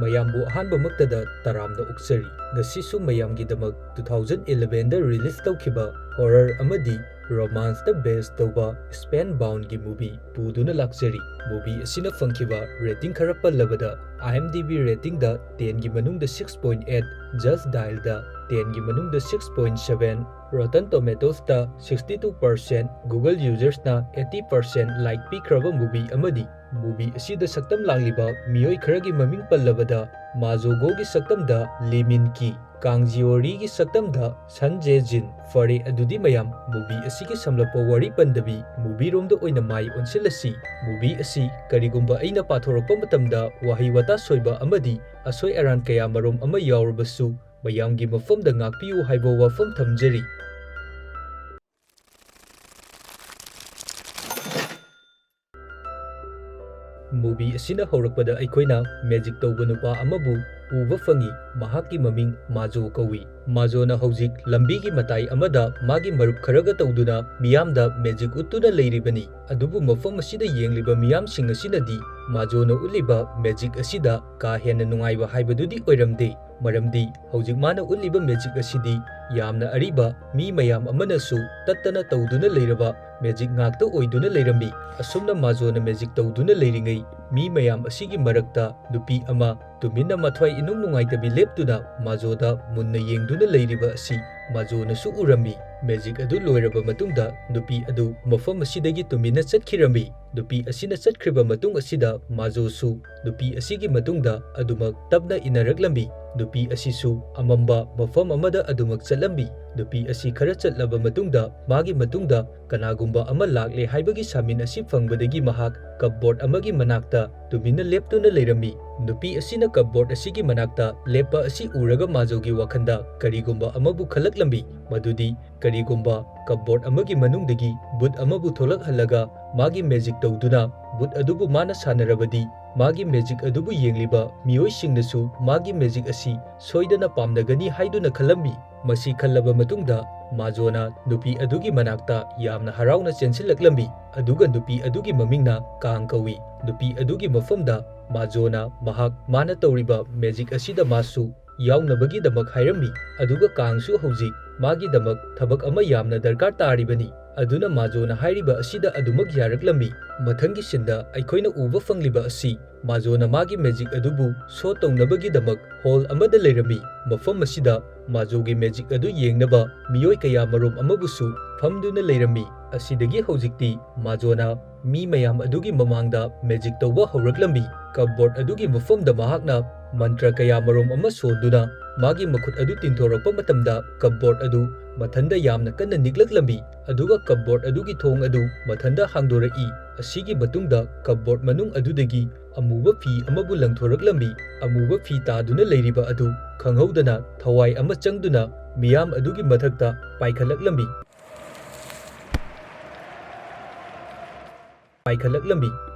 ꯃꯌꯥꯝꯕꯨ ꯑꯍꯥꯟꯕꯃꯛꯇꯗ ꯇꯔꯥꯝꯅ ꯑꯣꯛꯆꯔꯤ꯫ ꯉꯁꯤꯁꯨ ꯃꯌꯥꯝꯒꯤꯗꯃꯛ 2011ꯗ ꯔꯤꯂꯤꯖ ꯇꯧꯈꯤꯕ ꯍꯣꯔꯔ ꯑꯃꯗꯤ ꯔꯣꯃꯥꯟꯁꯇ ꯕꯦꯖ ꯇꯧꯕ Spellboundꯒꯤ ꯃꯨꯚꯤ ꯄꯨꯗꯨꯅ ꯂꯥꯛꯆꯔꯤ꯫ ꯃꯨꯚꯤ ꯑꯁꯤꯅ ꯐꯪꯈꯤꯕ ꯔꯦꯇꯤꯡ ꯈꯔ ꯄꯜꯂꯕꯗ IMDb ꯔꯦꯇꯤꯡꯗ 10ꯒꯤ ꯃꯅꯨꯡꯗ 6.8, ꯖꯁ ꯗꯥꯏꯜꯗ 10ꯒꯤ ꯃꯅꯨꯡꯗ 6.7, Rotten Tomatoesꯇ 62%, Google ꯌꯨꯖꯔꯁꯅ 80% ꯂꯥꯏꯛ ꯄꯤꯈ꯭ꯔꯕ ꯃꯨꯚꯤ ꯑꯃꯗꯤ ꯃꯨꯚꯤ ꯑꯁꯤꯗ ꯁꯛꯇꯝ ꯂꯥꯡꯂꯤꯕ ꯃꯤꯑꯣꯏ ꯈꯔꯒꯤ ꯃꯃꯤꯡ ꯄꯜꯂꯕꯗ ꯃꯥꯖꯣꯒꯣꯒꯤ ꯁꯛꯇꯝꯗ ꯂꯤ ꯃꯤꯟ ꯀꯤ, ꯀꯥꯡꯖꯤꯑꯣꯔꯤꯒꯤ ꯁꯛꯇꯝꯗ ꯁꯟ ꯖꯦ ꯖꯤꯟ꯫ ꯐꯔꯦ ꯑꯗꯨꯗꯤ ꯃꯌꯥꯝ ꯃꯨꯚꯤ ꯑꯁꯤꯒꯤ ꯁꯝꯂꯞꯄ ꯋꯥꯔꯤ ꯄꯟꯗꯕꯤ ꯃꯨꯚꯤꯔꯣꯝꯗ ꯑꯣꯏꯅ ꯃꯥꯏ ꯑꯣꯟꯁꯤꯜꯂꯁꯤ꯫ ꯃꯨꯚꯤ ꯑꯁꯤ ꯀꯔꯤꯒꯨꯝꯕ ꯑꯩꯅ ꯄꯥꯊꯣꯔꯛꯄ ꯃꯇꯝꯗ ꯋꯥꯍꯩ ꯋꯥꯇꯥ ꯁꯣꯏꯕ ꯑꯃꯗꯤ ꯑꯁꯣꯏ ꯑꯔꯥꯟ ꯀꯌꯥꯃꯔꯣꯝ ꯑꯃ ꯌꯥꯎꯔꯕꯁꯨ ꯃꯌꯥꯝꯒꯤ ꯃꯐꯝꯗ ꯉꯥꯛꯄꯤꯌꯨ ꯍꯥꯏꯕ ꯋꯥꯐꯝ ꯊꯝꯖꯔꯤ꯫ ꯃꯨꯚꯤ ꯑꯁꯤꯅ ꯍꯧꯔꯛꯄꯗ ꯑꯩꯈꯣꯏꯅ ꯃꯦꯖꯤꯛ ꯇꯧꯕ ꯅꯨꯄꯥ ꯑꯃꯕꯨ ꯎꯕ ꯐꯪꯏ꯫ ꯃꯍꯥꯛꯀꯤ ꯃꯃꯤꯡ ꯃꯥꯖꯣ ꯀꯧꯏ꯫ ꯃꯥꯖꯣꯅ ꯍꯧꯖꯤꯛ ꯂꯝꯕꯤꯒꯤ ꯃꯇꯥꯏ ꯑꯃꯗ ꯃꯥꯒꯤ ꯃꯔꯨꯞ ꯈꯔꯒ ꯇꯧꯗꯨꯅ ꯃꯤꯌꯥꯝꯗ ꯃꯦꯖꯤꯛ ꯎꯠꯇꯨꯅ ꯂꯩꯔꯤꯕꯅꯤ꯫ ꯑꯗꯨꯕꯨ ꯃꯐꯝ ꯑꯁꯤꯗ ꯌꯦꯡꯂꯤꯕ ꯃꯤꯌꯥꯝꯁꯤꯡ ꯑꯁꯤꯅꯗꯤ ꯃꯥꯖꯣꯅ ꯎꯠꯂꯤꯕ ꯃꯦꯖꯤꯛ ꯑꯁꯤꯗ ꯀꯥ ꯍꯦꯟꯅ ꯅꯨꯡꯉꯥꯏꯕ ꯍꯥꯏꯕꯗꯨꯗꯤ ꯑꯣꯏꯔꯝꯗꯦ꯫ ꯃꯔꯝꯗꯤ ꯍꯧꯖꯤꯛ ꯃꯥꯅ ꯎꯠꯂꯤꯕ ꯃꯦꯖꯤꯛ ꯑꯁꯤꯗꯤ ꯌꯥꯝꯅ ꯑꯔꯤꯕ ꯃꯤ ꯃꯌꯥꯝ ꯑꯃꯅꯁꯨ ꯇꯠꯇꯅ ꯇꯧꯗꯨꯅ ꯂꯩꯔꯕ ꯃꯦꯖꯤꯛ ꯉꯥꯛꯇ ꯑꯣꯏꯗꯨꯅ ꯂꯩꯔꯝꯃꯤ꯫ ꯑꯁꯨꯝꯅ ꯃꯥꯖꯣꯅ ꯃꯦꯖꯤꯛ ꯇꯧꯗꯨꯅ ꯂꯩꯔꯤꯉꯩ ꯃꯤ ꯃꯌꯥꯝ ꯑꯁꯤꯒꯤ ꯃꯔꯛꯇ ꯅꯨꯄꯤ ꯑꯃ ꯇꯨꯃꯤꯟꯅ ꯃꯊ꯭ꯋꯥꯏ ꯏꯅꯨꯡ ꯅꯨꯡꯉꯥꯏꯇꯕꯤ ꯂꯦꯞꯇꯨꯅ ꯃꯥꯖꯣꯗ ꯃꯨꯟꯅ ꯌꯦꯡꯗꯨꯅ ꯂꯩꯔꯤꯕ ꯑꯁꯤ ꯃꯥꯖꯣꯅꯁꯨ ꯎꯔꯝꯃꯤ꯫ ꯃꯦꯖꯤꯛ ꯑꯗꯨ ꯂꯣꯏꯔꯕ ꯃꯇꯨꯡꯗ ꯅꯨꯄꯤ ꯑꯗꯨ ꯃꯐꯝ ꯑꯁꯤꯗꯒꯤ ꯇꯨꯃꯤꯟꯅ ꯆꯠꯈꯤꯔꯝꯃꯤ꯫ ꯅꯨꯄꯤ ꯑꯁꯤꯅ ꯆꯠꯈ꯭ꯔꯤꯕ ꯃꯇꯨꯡ ꯑꯁꯤꯗ ꯃꯥꯖꯣꯁꯨ ꯅꯨꯄꯤ ꯑꯁꯤꯒꯤ ꯃꯇꯨꯡꯗ ꯑꯗꯨꯃꯛ ꯇꯞꯅ ꯏꯟꯅꯔꯛꯂꯝꯃꯤ꯫ ꯅꯨꯄꯤ ꯑꯁꯤꯁꯨ ꯑꯃꯝꯕ ꯃꯐꯝ ꯑꯃꯗ ꯑꯗꯨꯃꯛ ꯆꯠꯂꯝꯃꯤ꯫ ꯅꯨꯄꯤ ꯑꯁꯤ ꯈꯔ ꯆꯠꯂꯕ ꯃꯇꯨꯡꯗ ꯃꯥꯒꯤ ꯃꯇꯨꯡꯗ ꯀꯅꯥꯒꯨꯝꯕ ꯑꯃ ꯂꯥꯛꯂꯦ ꯍꯥꯏꯕꯒꯤ ꯁꯥꯃꯤꯟ ꯑꯁꯤ ꯐꯪꯕꯗꯒꯤ ꯃꯍꯥꯛ ꯀꯞꯕꯣꯔꯗ ꯑꯃꯒꯤ ꯃꯅꯥꯛꯇ ꯇꯨꯃꯤꯟꯅ ꯂꯦꯞꯇꯨꯅ ꯂꯩꯔꯝꯃꯤ꯫ ꯅꯨꯄꯤ ꯑꯁꯤꯅ ꯀꯞꯕꯣꯔꯗ ꯑꯁꯤꯒꯤ ꯃꯅꯥꯛꯇ ꯂꯦꯞꯄ ꯑꯁꯤ ꯎꯔꯒ ꯃꯥꯖꯣꯒꯤ ꯋꯥꯈꯟꯗ ꯀꯔꯤꯒꯨꯝꯕ ꯑꯃꯕꯨ ꯈꯜꯂꯛꯂꯝꯃꯤ꯫ ꯃꯗꯨꯗꯤ ꯀꯔꯤꯒꯨꯝꯕ ꯀꯞꯕꯣꯔꯗ ꯑꯃꯒꯤ ꯃꯅꯨꯡꯗꯒꯤ ꯕꯨꯠ ꯑꯃꯕꯨ ꯊꯣꯛꯂꯛꯍꯜꯂꯒ ꯃꯥꯒꯤ ꯃꯦꯖꯤꯛ ꯇꯧꯗꯨꯅ ꯕꯨꯠ ꯑꯗꯨꯕꯨ ꯃꯥꯅ ꯁꯥꯟꯅꯔꯕꯗꯤ ꯃꯥꯒꯤ ꯃꯦꯖꯤꯛ ꯑꯗꯨꯕꯨ ꯌꯦꯡꯂꯤꯕ ꯃꯤꯑꯣꯏꯁꯤꯡꯅꯁꯨ ꯃꯥꯒꯤ ꯃꯦꯖꯤꯛ ꯑꯁꯤ ꯁꯣꯏꯗꯅ ꯄꯥꯝꯅꯒꯅꯤ ꯍꯥꯏꯗꯨꯅ ꯈꯜꯂꯝꯃꯤ꯫ ꯃꯁꯤ ꯈꯜꯂꯕ ꯃꯇꯨꯡꯗ ꯃꯥꯖꯣꯅ ꯅꯨꯄꯤ ꯑꯗꯨꯒꯤ ꯃꯅꯥꯛꯇ ꯌꯥꯝꯅ ꯍꯔꯥꯎꯅ ꯆꯦꯟꯁꯤꯜꯂꯛꯂꯝꯃꯤ꯫ ꯑꯗꯨꯒ ꯅꯨꯄꯤ ꯑꯗꯨꯒꯤ ꯃꯃꯤꯡꯅ ꯀꯥꯡ ꯀꯧꯏ꯫ ꯅꯨꯄꯤ ꯑꯗꯨꯒꯤ ꯃꯐꯝꯗ ꯃꯥꯖꯣꯅ ꯃꯥꯅ ꯇꯧꯔꯤꯕ ꯃꯦꯖꯤꯛ ꯑꯁꯤꯗ ꯃꯥꯁꯨ ꯌꯥꯎꯅꯕꯒꯤꯗꯃꯛ ꯍꯥꯏꯔꯝꯃꯤ꯫ ꯑꯗꯨꯒ ꯀꯥꯡꯁꯨ ꯍꯧꯖꯤꯛ ꯃꯥꯒꯤꯗꯃꯛ ꯊꯕꯛ ꯑꯃ ꯌꯥꯝꯅ ꯗꯔꯀꯥꯔ ꯇꯥꯔꯤꯕꯅꯤ꯫ ꯑꯗꯨꯅ ꯃꯥꯖꯣꯅ ꯍꯥꯏꯔꯤꯕ ꯑꯁꯤꯗ ꯑꯗꯨꯃꯛ ꯌꯥꯔꯛꯂꯝꯃꯤ꯫ ꯃꯊꯪꯒꯤ ꯁꯤꯟꯗ ꯑꯩꯈꯣꯏꯅ ꯎꯕ ꯐꯪꯂꯤꯕ ꯑꯁꯤ ꯃꯥꯖꯣꯅ ꯃꯥꯒꯤ ꯃꯦꯖꯤꯛ ꯑꯗꯨꯕꯨ ꯁꯣ ꯇꯧꯅꯕꯒꯤꯗꯃꯛ ꯍꯣꯜ ꯑꯃꯗ ꯂꯩꯔꯝꯃꯤ꯫ ꯃꯐꯝ ꯑꯁꯤꯗ ꯃꯥꯖꯣꯒꯤ ꯃꯦꯖꯤꯛ ꯑꯗꯨ ꯌꯦꯡꯅꯕ ꯃꯤꯑꯣꯏ ꯀꯌꯥꯃꯔꯣꯝ ꯑꯃꯕꯨꯁꯨ ꯐꯝꯗꯨꯅ ꯂꯩꯔꯝꯃꯤ꯫ ꯑꯁꯤꯗꯒꯤ ꯍꯧꯖꯤꯛꯇꯤ ꯃꯥꯖꯣꯅ ꯃꯤ ꯃꯌꯥꯝ ꯑꯗꯨꯒꯤ ꯃꯃꯥꯡꯗ ꯃꯦꯖꯤꯛ ꯇꯧꯕ ꯍꯧꯔꯛꯂꯝꯃꯤ꯫ ꯀꯞꯕꯣꯔꯗ ꯑꯗꯨꯒꯤ ꯃꯐꯝꯗ ꯃꯍꯥꯛꯅ ꯃꯟꯇ꯭ꯔ ꯀꯌꯥꯃꯔꯣꯝ ꯑꯃ ꯁꯣꯟꯗꯨꯅ ꯃꯥꯒꯤ ꯃꯈꯨꯠ ꯑꯗꯨ ꯇꯤꯡꯊꯣꯔꯛꯄ ꯃꯇꯝꯗ ꯀꯞꯕꯣꯔꯗ ꯑꯗꯨ ꯃꯊꯟꯗ ꯌꯥꯝꯅ ꯀꯟꯅ ꯅꯤꯛꯂꯛꯂꯝꯃꯤ꯫ ꯑꯗꯨꯒ ꯀꯞꯕꯣꯔꯗ ꯑꯗꯨꯒꯤ ꯊꯣꯡ ꯑꯗꯨ ꯃꯊꯟꯗ ꯍꯥꯡꯗꯣꯔꯛꯏ꯫ ꯑꯁꯤꯒꯤ ꯃꯇꯨꯡꯗ ꯀꯞꯕꯣꯔꯗ ꯃꯅꯨꯡ ꯑꯗꯨꯗꯒꯤ ꯑꯃꯨꯕ ꯐꯤ ꯑꯃꯕꯨ ꯂꯪꯊꯣꯔꯛꯂꯝꯃꯤ꯫ ꯑꯃꯨꯕ ꯐꯤ ꯇꯥꯗꯨꯅ ꯂꯩꯔꯤꯕ ꯑꯗꯨ ꯈꯪꯍꯧꯗꯅ ꯊꯋꯥꯏ ꯑꯃ ꯆꯪꯗꯨꯅ ꯃꯤꯌꯥꯝ ꯑꯗꯨꯒꯤ ꯃꯊꯛꯇ ꯄꯥꯏꯈꯠꯂꯛꯂꯝꯃꯤ꯫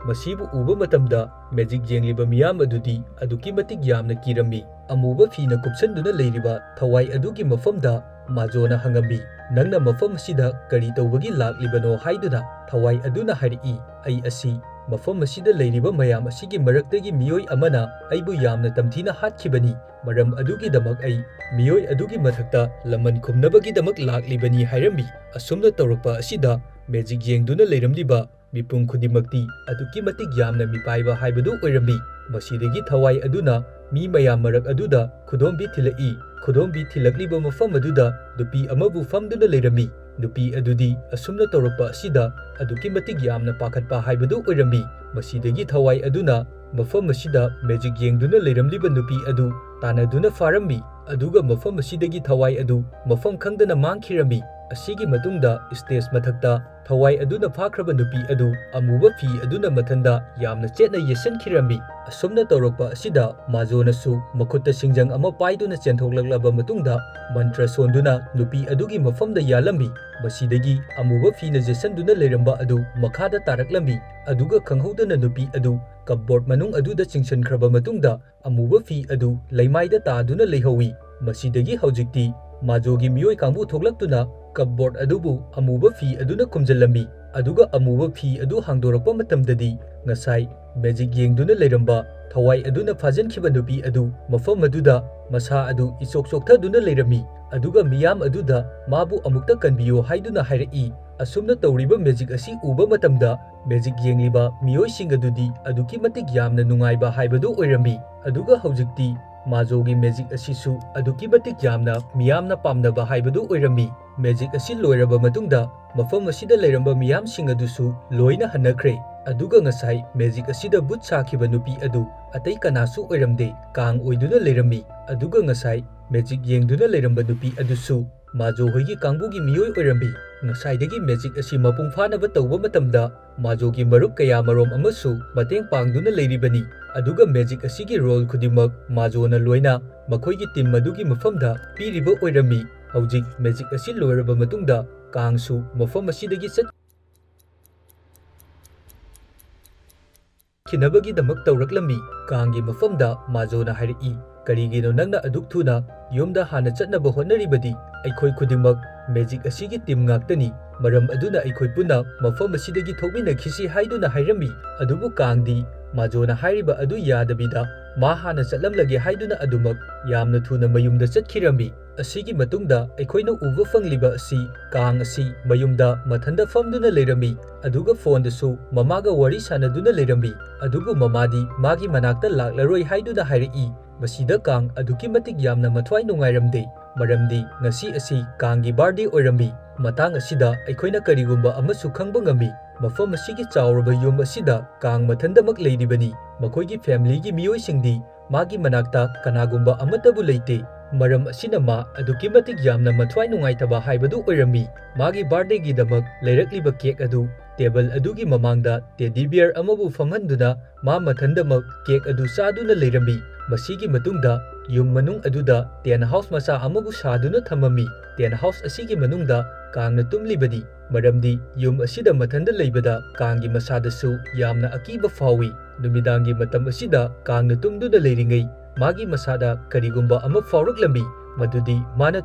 ꯃꯁꯤꯕꯨ ꯎꯕ ꯃꯇꯝꯗ ꯃꯦꯖꯤꯛ ꯌꯦꯡꯂꯤꯕ ꯃꯤꯌꯥꯝ ꯑꯗꯨꯗꯤ ꯑꯗꯨꯛꯀꯤ ꯃꯇꯤꯛ ꯌꯥꯝꯅ ꯀꯤꯔꯝꯃꯤ꯫ ꯑꯃꯨꯕ ꯐꯤꯅ ꯀꯨꯞꯁꯟꯗꯨꯅ ꯂꯩꯔꯤꯕ ꯊꯋꯥꯏ ꯑꯗꯨꯒꯤ ꯃꯐꯝꯗ ꯃꯥꯖꯣꯅ ꯍꯪꯉꯝꯃꯤ, "ꯅꯪꯅ ꯃꯐꯝ ꯑꯁꯤꯗ ꯀꯔꯤ ꯇꯧꯕꯒꯤ ꯂꯥꯛꯂꯤꯕꯅꯣ?" ꯍꯥꯏꯗꯨꯅ꯫ ꯊꯋꯥꯏ ꯑꯗꯨꯅ ꯍꯥꯏꯔꯛꯏ, "ꯑꯩ ꯑꯁꯤ ꯃꯐꯝ ꯑꯁꯤꯗ ꯂꯩꯔꯤꯕ ꯃꯌꯥꯝ ꯑꯁꯤꯒꯤ ꯃꯔꯛꯇꯒꯤ ꯃꯤꯑꯣꯏ ꯑꯃꯅ ꯑꯩꯕꯨ ꯌꯥꯝꯅ ꯇꯝꯊꯤꯅ ꯍꯥꯠꯈꯤꯕꯅꯤ꯫ ꯃꯔꯝ ꯑꯗꯨꯒꯤꯗꯃꯛ ꯑꯩ ꯃꯤꯑꯣꯏ ꯑꯗꯨꯒꯤ ꯃꯊꯛꯇ ꯂꯃꯟ ꯈꯨꯝꯅꯕꯒꯤꯗꯃꯛ ꯂꯥꯛꯂꯤꯕꯅꯤ" ꯍꯥꯏꯔꯝꯃꯤ꯫ ꯑꯁꯨꯝꯅ ꯇꯧꯔꯛꯄ ꯑꯁꯤꯗ ꯃꯦꯖꯤꯛ ꯌꯦꯡꯗꯨꯅ ꯂꯩꯔꯝꯂꯤꯕ ꯃꯤꯄꯨꯝ ꯈꯨꯗꯤꯡꯃꯛꯇꯤ ꯑꯗꯨꯛꯀꯤ ꯃꯇꯤꯛ ꯌꯥꯝꯅ ꯃꯤꯄꯥꯏꯕ ꯍꯥꯏꯕꯗꯨ ꯑꯣꯏꯔꯝꯃꯤ꯫ ꯃꯁꯤꯗꯒꯤ ꯊꯋꯥꯏ ꯑꯗꯨꯅ ꯃꯤ ꯃꯌꯥꯝ ꯃꯔꯛ ꯑꯗꯨꯗ ꯈꯨꯗꯣꯝꯕꯤ ꯊꯤꯜꯂꯛꯏ꯫ ꯈꯨꯗꯣꯝꯕꯤ ꯊꯤꯜꯂꯛꯂꯤꯕ ꯃꯐꯝ ꯑꯗꯨꯗ ꯅꯨꯄꯤ ꯑꯃꯕꯨ ꯐꯝꯗꯨꯅ ꯂꯩꯔꯝꯃꯤ꯫ ꯅꯨꯄꯤ ꯑꯗꯨꯗꯤ ꯑꯁꯨꯝꯅ ꯇꯧꯔꯛꯄ ꯑꯁꯤꯗ ꯑꯗꯨꯛꯀꯤ ꯃꯇꯤꯛ ꯌꯥꯝꯅ ꯄꯥꯈꯠꯄ ꯍꯥꯏꯕꯗꯨ ꯑꯣꯏꯔꯝꯃꯤ꯫ ꯃꯁꯤꯗꯒꯤ ꯊꯋꯥꯏ ꯑꯗꯨꯅ ꯃꯐꯝ ꯑꯁꯤꯗ ꯃꯦꯖꯤꯛ ꯌꯦꯡꯗꯨꯅ ꯂꯩꯔꯝꯂꯤꯕ ꯅꯨꯄꯤ ꯑꯗꯨ ꯇꯥꯟꯅꯗꯨꯅ ꯐꯥꯔꯝꯃꯤ꯫ ꯑꯗꯨꯒ ꯃꯐꯝ ꯑꯁꯤꯗꯒꯤ ꯊꯋꯥꯏ ꯑꯗꯨ ꯃꯐꯝ ꯈꯪꯗꯅ ꯃꯥꯡꯈꯤꯔꯝꯃꯤ꯫ ꯑꯁꯤꯒꯤ ꯃꯇꯨꯡꯗ ꯁ꯭ꯇꯦꯖ ꯃꯊꯛꯇ ꯊꯋꯥꯏ ꯑꯗꯨꯅ ꯐꯥꯈ꯭ꯔꯕ ꯅꯨꯄꯤ ꯑꯗꯨ ꯑꯃꯨꯕ ꯐꯤ ꯑꯗꯨꯅ ꯃꯊꯟꯗ ꯌꯥꯝꯅ ꯆꯦꯠꯅ ꯌꯦꯠꯁꯤꯟꯈꯤꯔꯝꯃꯤ꯫ ꯑꯁꯨꯝꯅ ꯇꯧꯔꯛꯄ ꯑꯁꯤꯗ ꯃꯥꯖꯣꯅꯁꯨ ꯃꯈꯨꯠꯇ ꯁꯤꯡꯖꯪ ꯑꯃ ꯄꯥꯏꯗꯨꯅ ꯆꯦꯟꯊꯣꯛꯂꯛꯂꯕ ꯃꯇꯨꯡꯗ ꯃꯟꯇ꯭ꯔ ꯁꯣꯟꯗꯨꯅ ꯅꯨꯄꯤ ꯑꯗꯨꯒꯤ ꯃꯐꯝꯗ ꯌꯥꯜꯂꯝꯃꯤ꯫ ꯃꯁꯤꯗꯒꯤ ꯑꯃꯨꯕ ꯐꯤꯅ ꯌꯦꯠꯁꯟꯗꯨꯅ ꯂꯩꯔꯝꯕ ꯑꯗꯨ ꯃꯈꯥꯗ ꯇꯥꯔꯛꯂꯝꯃꯤ꯫ ꯑꯗꯨꯒ ꯈꯪꯍꯧꯗꯅ ꯅꯨꯄꯤ ꯑꯗꯨ ꯀꯞꯕꯣꯔꯗ ꯃꯅꯨꯡ ꯑꯗꯨꯗ ꯆꯤꯡꯁꯤꯟꯈ꯭ꯔꯕ ꯃꯇꯨꯡꯗ ꯑꯃꯨꯕ ꯐꯤ ꯑꯗꯨ ꯂꯩꯃꯥꯏꯗ ꯇꯥꯗꯨꯅ ꯂꯩꯍꯧꯏ꯫ ꯃꯁꯤꯗꯒꯤ ꯍꯧꯖꯤꯛꯇꯤ ꯃꯥꯖꯣꯒꯤ ꯃꯤꯑꯣꯏ ꯀꯥꯡꯕꯨ ꯊꯣꯛꯂꯛꯇꯨꯅ ꯀꯞꯕꯣꯔꯗ ꯑꯗꯨꯕꯨ ꯑꯃꯨꯕ ꯐꯤ ꯑꯗꯨꯅ ꯈꯨꯝꯖꯤꯜꯂꯝꯃꯤ꯫ ꯑꯗꯨꯒ ꯑꯃꯨꯕ ꯐꯤ ꯑꯗꯨ ꯍꯥꯡꯗꯣꯔꯛꯄ ꯃꯇꯝꯗꯗꯤ ꯉꯁꯥꯏ ꯃꯦꯖꯤꯛ ꯌꯦꯡꯗꯨꯅ ꯂꯩꯔꯝꯕ ꯊꯋꯥꯏ ꯑꯗꯨꯅ ꯐꯥꯖꯤꯟꯈꯤꯕ ꯅꯨꯄꯤ ꯑꯗꯨ ꯃꯐꯝ ꯑꯗꯨꯗ ꯃꯁꯥ ꯑꯗꯨ ꯏꯆꯣꯛ ꯆꯣꯛꯊꯗꯨꯅ ꯂꯩꯔꯝꯃꯤ ꯑꯗꯨꯒ ꯃꯤꯌꯥꯝ ꯑꯗꯨꯗ ꯃꯥꯕꯨ ꯑꯃꯨꯛꯇ ꯀꯟꯕꯤꯌꯨ ꯍꯥꯏꯗꯨꯅ ꯍꯥꯏꯔꯛꯏ ꯑꯁꯨꯝꯅ ꯇꯧꯔꯤꯕ ꯃꯦꯖꯤꯛ ꯑꯁꯤ ꯎꯕ ꯃꯇꯝꯗ ꯃꯦꯖꯤꯛ ꯌꯦꯡꯂꯤꯕ ꯃꯤꯑꯣꯏꯁꯤꯡ ꯑꯗꯨꯗꯤ ꯑꯗꯨꯛꯀꯤ ꯃꯇꯤꯛ ꯌꯥꯝꯅ ꯅꯨꯡꯉꯥꯏꯕ ꯍꯥꯏꯕꯗꯨ ꯑꯣꯏꯔꯝꯃꯤ ꯑꯗꯨꯒ ꯍꯧꯖꯤꯛꯇꯤ ꯃꯥꯖꯣꯒꯤ ꯃꯦꯖꯤꯛ ꯑꯁꯤꯁꯨ ꯑꯗꯨꯛꯀꯤ ꯃꯇꯤꯛ ꯌꯥꯝꯅ ꯃꯤꯌꯥꯝꯅ ꯄꯥꯝꯅꯕ ꯍꯥꯏꯕꯗꯨ ꯑꯣꯏꯔꯝꯃꯤ ꯃꯦꯖꯤꯛ ꯑꯁꯤ ꯂꯣꯏꯔꯕ ꯃꯇꯨꯡꯗ ꯃꯐꯝ ꯑꯁꯤꯗ ꯂꯩꯔꯝꯕ ꯃꯤꯌꯥꯝꯁꯤꯡ ꯑꯗꯨꯁꯨ ꯂꯣꯏꯅ ꯍꯟꯅꯈ꯭ꯔꯦ ꯑꯗꯨꯒ ꯉꯁꯥꯏ ꯃꯦꯖꯤꯛ ꯑꯁꯤꯗ ꯕꯨꯠ ꯁꯥꯈꯤꯕ ꯅꯨꯄꯤ ꯑꯗꯨ ꯑꯇꯩ ꯀꯅꯥꯁꯨ ꯑꯣꯏꯔꯝꯗꯦ ꯀꯥꯡ ꯑꯣꯏꯗꯨꯅ ꯂꯩꯔꯝꯃꯤ ꯑꯗꯨꯒ ꯉꯁꯥꯏ ꯃꯦꯖꯤꯛ ꯌꯦꯡꯗꯨꯅ ꯂꯩꯔꯝꯕ ꯅꯨꯄꯤ ꯑꯗꯨꯁꯨ ꯃꯥꯖꯣ ꯍꯣꯏꯒꯤ ꯀꯥꯡꯕꯨꯒꯤ ꯃꯤꯑꯣꯏ ꯑꯣꯏꯔꯝꯃꯤ ꯉꯁꯥꯏꯗꯒꯤ ꯃꯦꯖꯤꯛ ꯑꯁꯤ ꯃꯄꯨꯡ ꯐꯥꯅꯕ ꯇꯧꯕ ꯃꯇꯝꯗ ꯃꯥꯖꯣꯒꯤ ꯃꯔꯨꯞ ꯀꯌꯥꯃꯔꯣꯝ ꯑꯃꯁꯨ ꯃꯇꯦꯡ ꯄꯥꯡꯗꯨꯅ ꯂꯩꯔꯤꯕꯅꯤ ꯑꯗꯨꯒ ꯃꯦꯖꯤꯛ ꯑꯁꯤꯒꯤ ꯔꯣꯜ ꯈꯨꯗꯤꯡꯃꯛ ꯃꯥꯖꯣꯅ ꯂꯣꯏꯅ ꯃꯈꯣꯏꯒꯤ ꯇꯤꯝ ꯑꯗꯨꯒꯤ ꯃꯐꯝꯗ ꯄꯤꯔꯤꯕ ꯑꯣꯏꯔꯝꯃꯤ ꯍꯧꯖꯤꯛ ꯃꯦꯖꯤꯛ ꯑꯁꯤ ꯂꯣꯏꯔꯕ ꯃꯇꯨꯡꯗ ꯀꯥꯡꯁꯨ ꯃꯐꯝ ꯑꯁꯤꯗꯒꯤ ꯆꯠꯈꯤꯅꯕꯒꯤꯗꯃꯛ ꯇꯧꯔꯛꯂꯝꯃꯤ ꯀꯥꯡꯒꯤ ꯃꯐꯝꯗ ꯃꯥꯖꯣꯅ ꯍꯥꯏꯔꯛꯏ ꯀꯔꯤꯒꯤꯅꯣ ꯅꯪꯅ ꯑꯗꯨꯛ ꯊꯨꯅ ꯌꯨꯝꯗ ꯍꯥꯟꯅ ꯆꯠꯅꯕ ꯍꯣꯠꯅꯔꯤꯕꯗꯤ ꯑꯩꯈꯣꯏ ꯈꯨꯗꯤꯡꯃꯛ ꯃꯦꯖꯤꯛ ꯑꯁꯤꯒꯤ ꯇꯤꯝ ꯉꯥꯛꯇꯅꯤ ꯃꯔꯝ ꯑꯗꯨꯅ ꯑꯩꯈꯣꯏ ꯄꯨꯟꯅ ꯃꯐꯝ ꯑꯁꯤꯗꯒꯤ ꯊꯣꯛꯃꯤꯟꯅꯈꯤꯁꯤ ꯍꯥꯏꯗꯨꯅ ꯍꯥꯏꯔꯝꯃꯤ ꯑꯗꯨꯕꯨ ꯀꯥꯡꯗꯤ ꯃꯥꯖꯣꯅ ꯍꯥꯏꯔꯤꯕ ꯑꯗꯨ ꯌꯥꯗꯕꯤꯗ ꯃꯥ ꯍꯥꯟꯅ ꯆꯠꯂꯝꯂꯒꯦ ꯍꯥꯏꯗꯨꯅ ꯑꯗꯨꯃꯛ ꯌꯥꯝꯅ ꯊꯨꯅ ꯃꯌꯨꯝꯗ ꯆꯠꯈꯤꯔꯝꯃꯤ ꯑꯁꯤꯒꯤ ꯃꯇꯨꯡꯗ ꯑꯩꯈꯣꯏꯅ ꯎꯕ ꯐꯪꯂꯤꯕ ꯑꯁꯤ ꯀꯥꯡ ꯑꯁꯤ ꯃꯌꯨꯝꯗ ꯃꯊꯟꯗ ꯐꯝꯗꯨꯅ ꯂꯩꯔꯝꯃꯤ ꯑꯗꯨꯒ ꯐꯣꯟꯗꯁꯨ ꯃꯃꯥꯒ ꯋꯥꯔꯤ ꯁꯥꯟꯅꯗꯨꯅ ꯂꯩꯔꯝꯃꯤ ꯑꯗꯨꯕꯨ ꯃꯃꯥꯗꯤ ꯃꯥꯒꯤ ꯃꯅꯥꯛꯇ ꯂꯥꯛꯂꯔꯣꯏ ꯍꯥꯏꯗꯨꯅ ꯍꯥꯏꯔꯛꯏ ꯃꯁꯤꯗ ꯀꯥꯡ ꯑꯗꯨꯛꯀꯤ ꯃꯇꯤꯛ ꯌꯥꯝꯅ ꯃꯊ꯭ꯋꯥꯏ ꯅꯨꯡꯉꯥꯏꯔꯝꯗꯦ ꯃꯔꯝꯗꯤ ꯉꯁꯤ ꯑꯁꯤ ꯀꯥꯡꯒꯤ ꯕꯥꯔꯗꯦ ꯑꯣꯏꯔꯝꯃꯤ ꯃꯇꯥꯡ ꯑꯁꯤꯗ ꯑꯩꯈꯣꯏꯅ ꯀꯔꯤꯒꯨꯝꯕ ꯑꯃꯁꯨ ꯈꯪꯕ ꯉꯝꯃꯤ ꯃꯐꯝ ꯑꯁꯤꯒꯤ ꯆꯥꯎꯔꯕ ꯌꯨꯝ ꯑꯁꯤꯗ ꯀꯥꯡ ꯃꯊꯟꯗꯃꯛ ꯂꯩꯔꯤꯕꯅꯤ ꯃꯈꯣꯏꯒꯤ ꯐꯦꯃꯤꯂꯤꯒꯤ ꯃꯤꯑꯣꯏꯁꯤꯡꯗꯤ ꯃꯥꯒꯤ ꯃꯅꯥꯛꯇ ꯀꯅꯥꯒꯨꯝꯕ ꯑꯃꯠꯇꯕꯨ ꯂꯩꯇꯦ ꯃꯔꯝ ꯑꯁꯤꯅ ꯃꯥ ꯑꯗꯨꯛꯀꯤ ꯃꯇꯤꯛ ꯌꯥꯝꯅ ꯃꯊ꯭ꯋꯥꯏ ꯅꯨꯡꯉꯥꯏꯇꯕ ꯍꯥꯏꯕꯗꯨ ꯑꯣꯏꯔꯝꯃꯤ ꯃꯥꯒꯤ ꯕꯥꯔꯗꯦꯒꯤꯗꯃꯛ ꯂꯩꯔꯛꯂꯤꯕ ꯀꯦꯛ ꯑꯗꯨ ꯇꯦꯕꯜ ꯑꯗꯨꯒꯤ ꯃꯃꯥꯡꯗ ꯇꯦꯗꯤ ꯕꯤꯌꯔ ꯑꯃꯕꯨ ꯐꯝꯍꯟꯗꯨꯅ ꯃꯥ ꯃꯊꯟꯗꯃꯛ ꯀꯦꯛ ꯑꯗꯨ ꯆꯥꯗꯨꯅ ꯂꯩꯔꯝꯃꯤ ꯃꯁꯤꯒꯤ ꯃꯇꯨꯡꯗ ꯌꯨꯝ ꯃꯅꯨꯡ ꯑꯗꯨꯗ ꯇꯦꯟ ꯍꯥꯎꯁ ꯃꯆꯥ ꯑꯃꯕꯨ ꯁꯥꯗꯨꯅ ꯊꯝꯃꯝꯃꯤ ꯇꯦꯟ ꯍꯥꯎꯁ ꯑꯁꯤꯒꯤ ꯃꯅꯨꯡꯗ ꯀꯥꯡꯅ ꯇꯨꯝꯂꯤꯕꯅꯤ ꯃꯔꯝꯗꯤ ꯌꯨꯝ ꯑꯁꯤꯗ ꯃꯊꯟꯗ ꯂꯩꯕꯗ ꯀꯥꯡꯒꯤ ꯃꯁꯥꯗꯁꯨ ꯌꯥꯝꯅ ꯑꯀꯤꯕ ꯐꯥꯎꯏ ꯅꯨꯃꯤꯗꯥꯡꯒꯤ ꯃꯇꯝ ꯑꯁꯤꯗ ꯀꯥꯡꯅ ꯇꯨꯝꯗꯨꯅ ꯂꯩꯔꯤꯉꯩ ꯃꯥꯒꯤ ꯃꯁꯥꯗ ꯀꯔꯤꯒꯨꯝꯕ ꯑꯃ ꯐꯥꯎꯔꯛꯂꯝꯃꯤ ꯃꯗꯨꯗꯤ ꯃꯥꯅ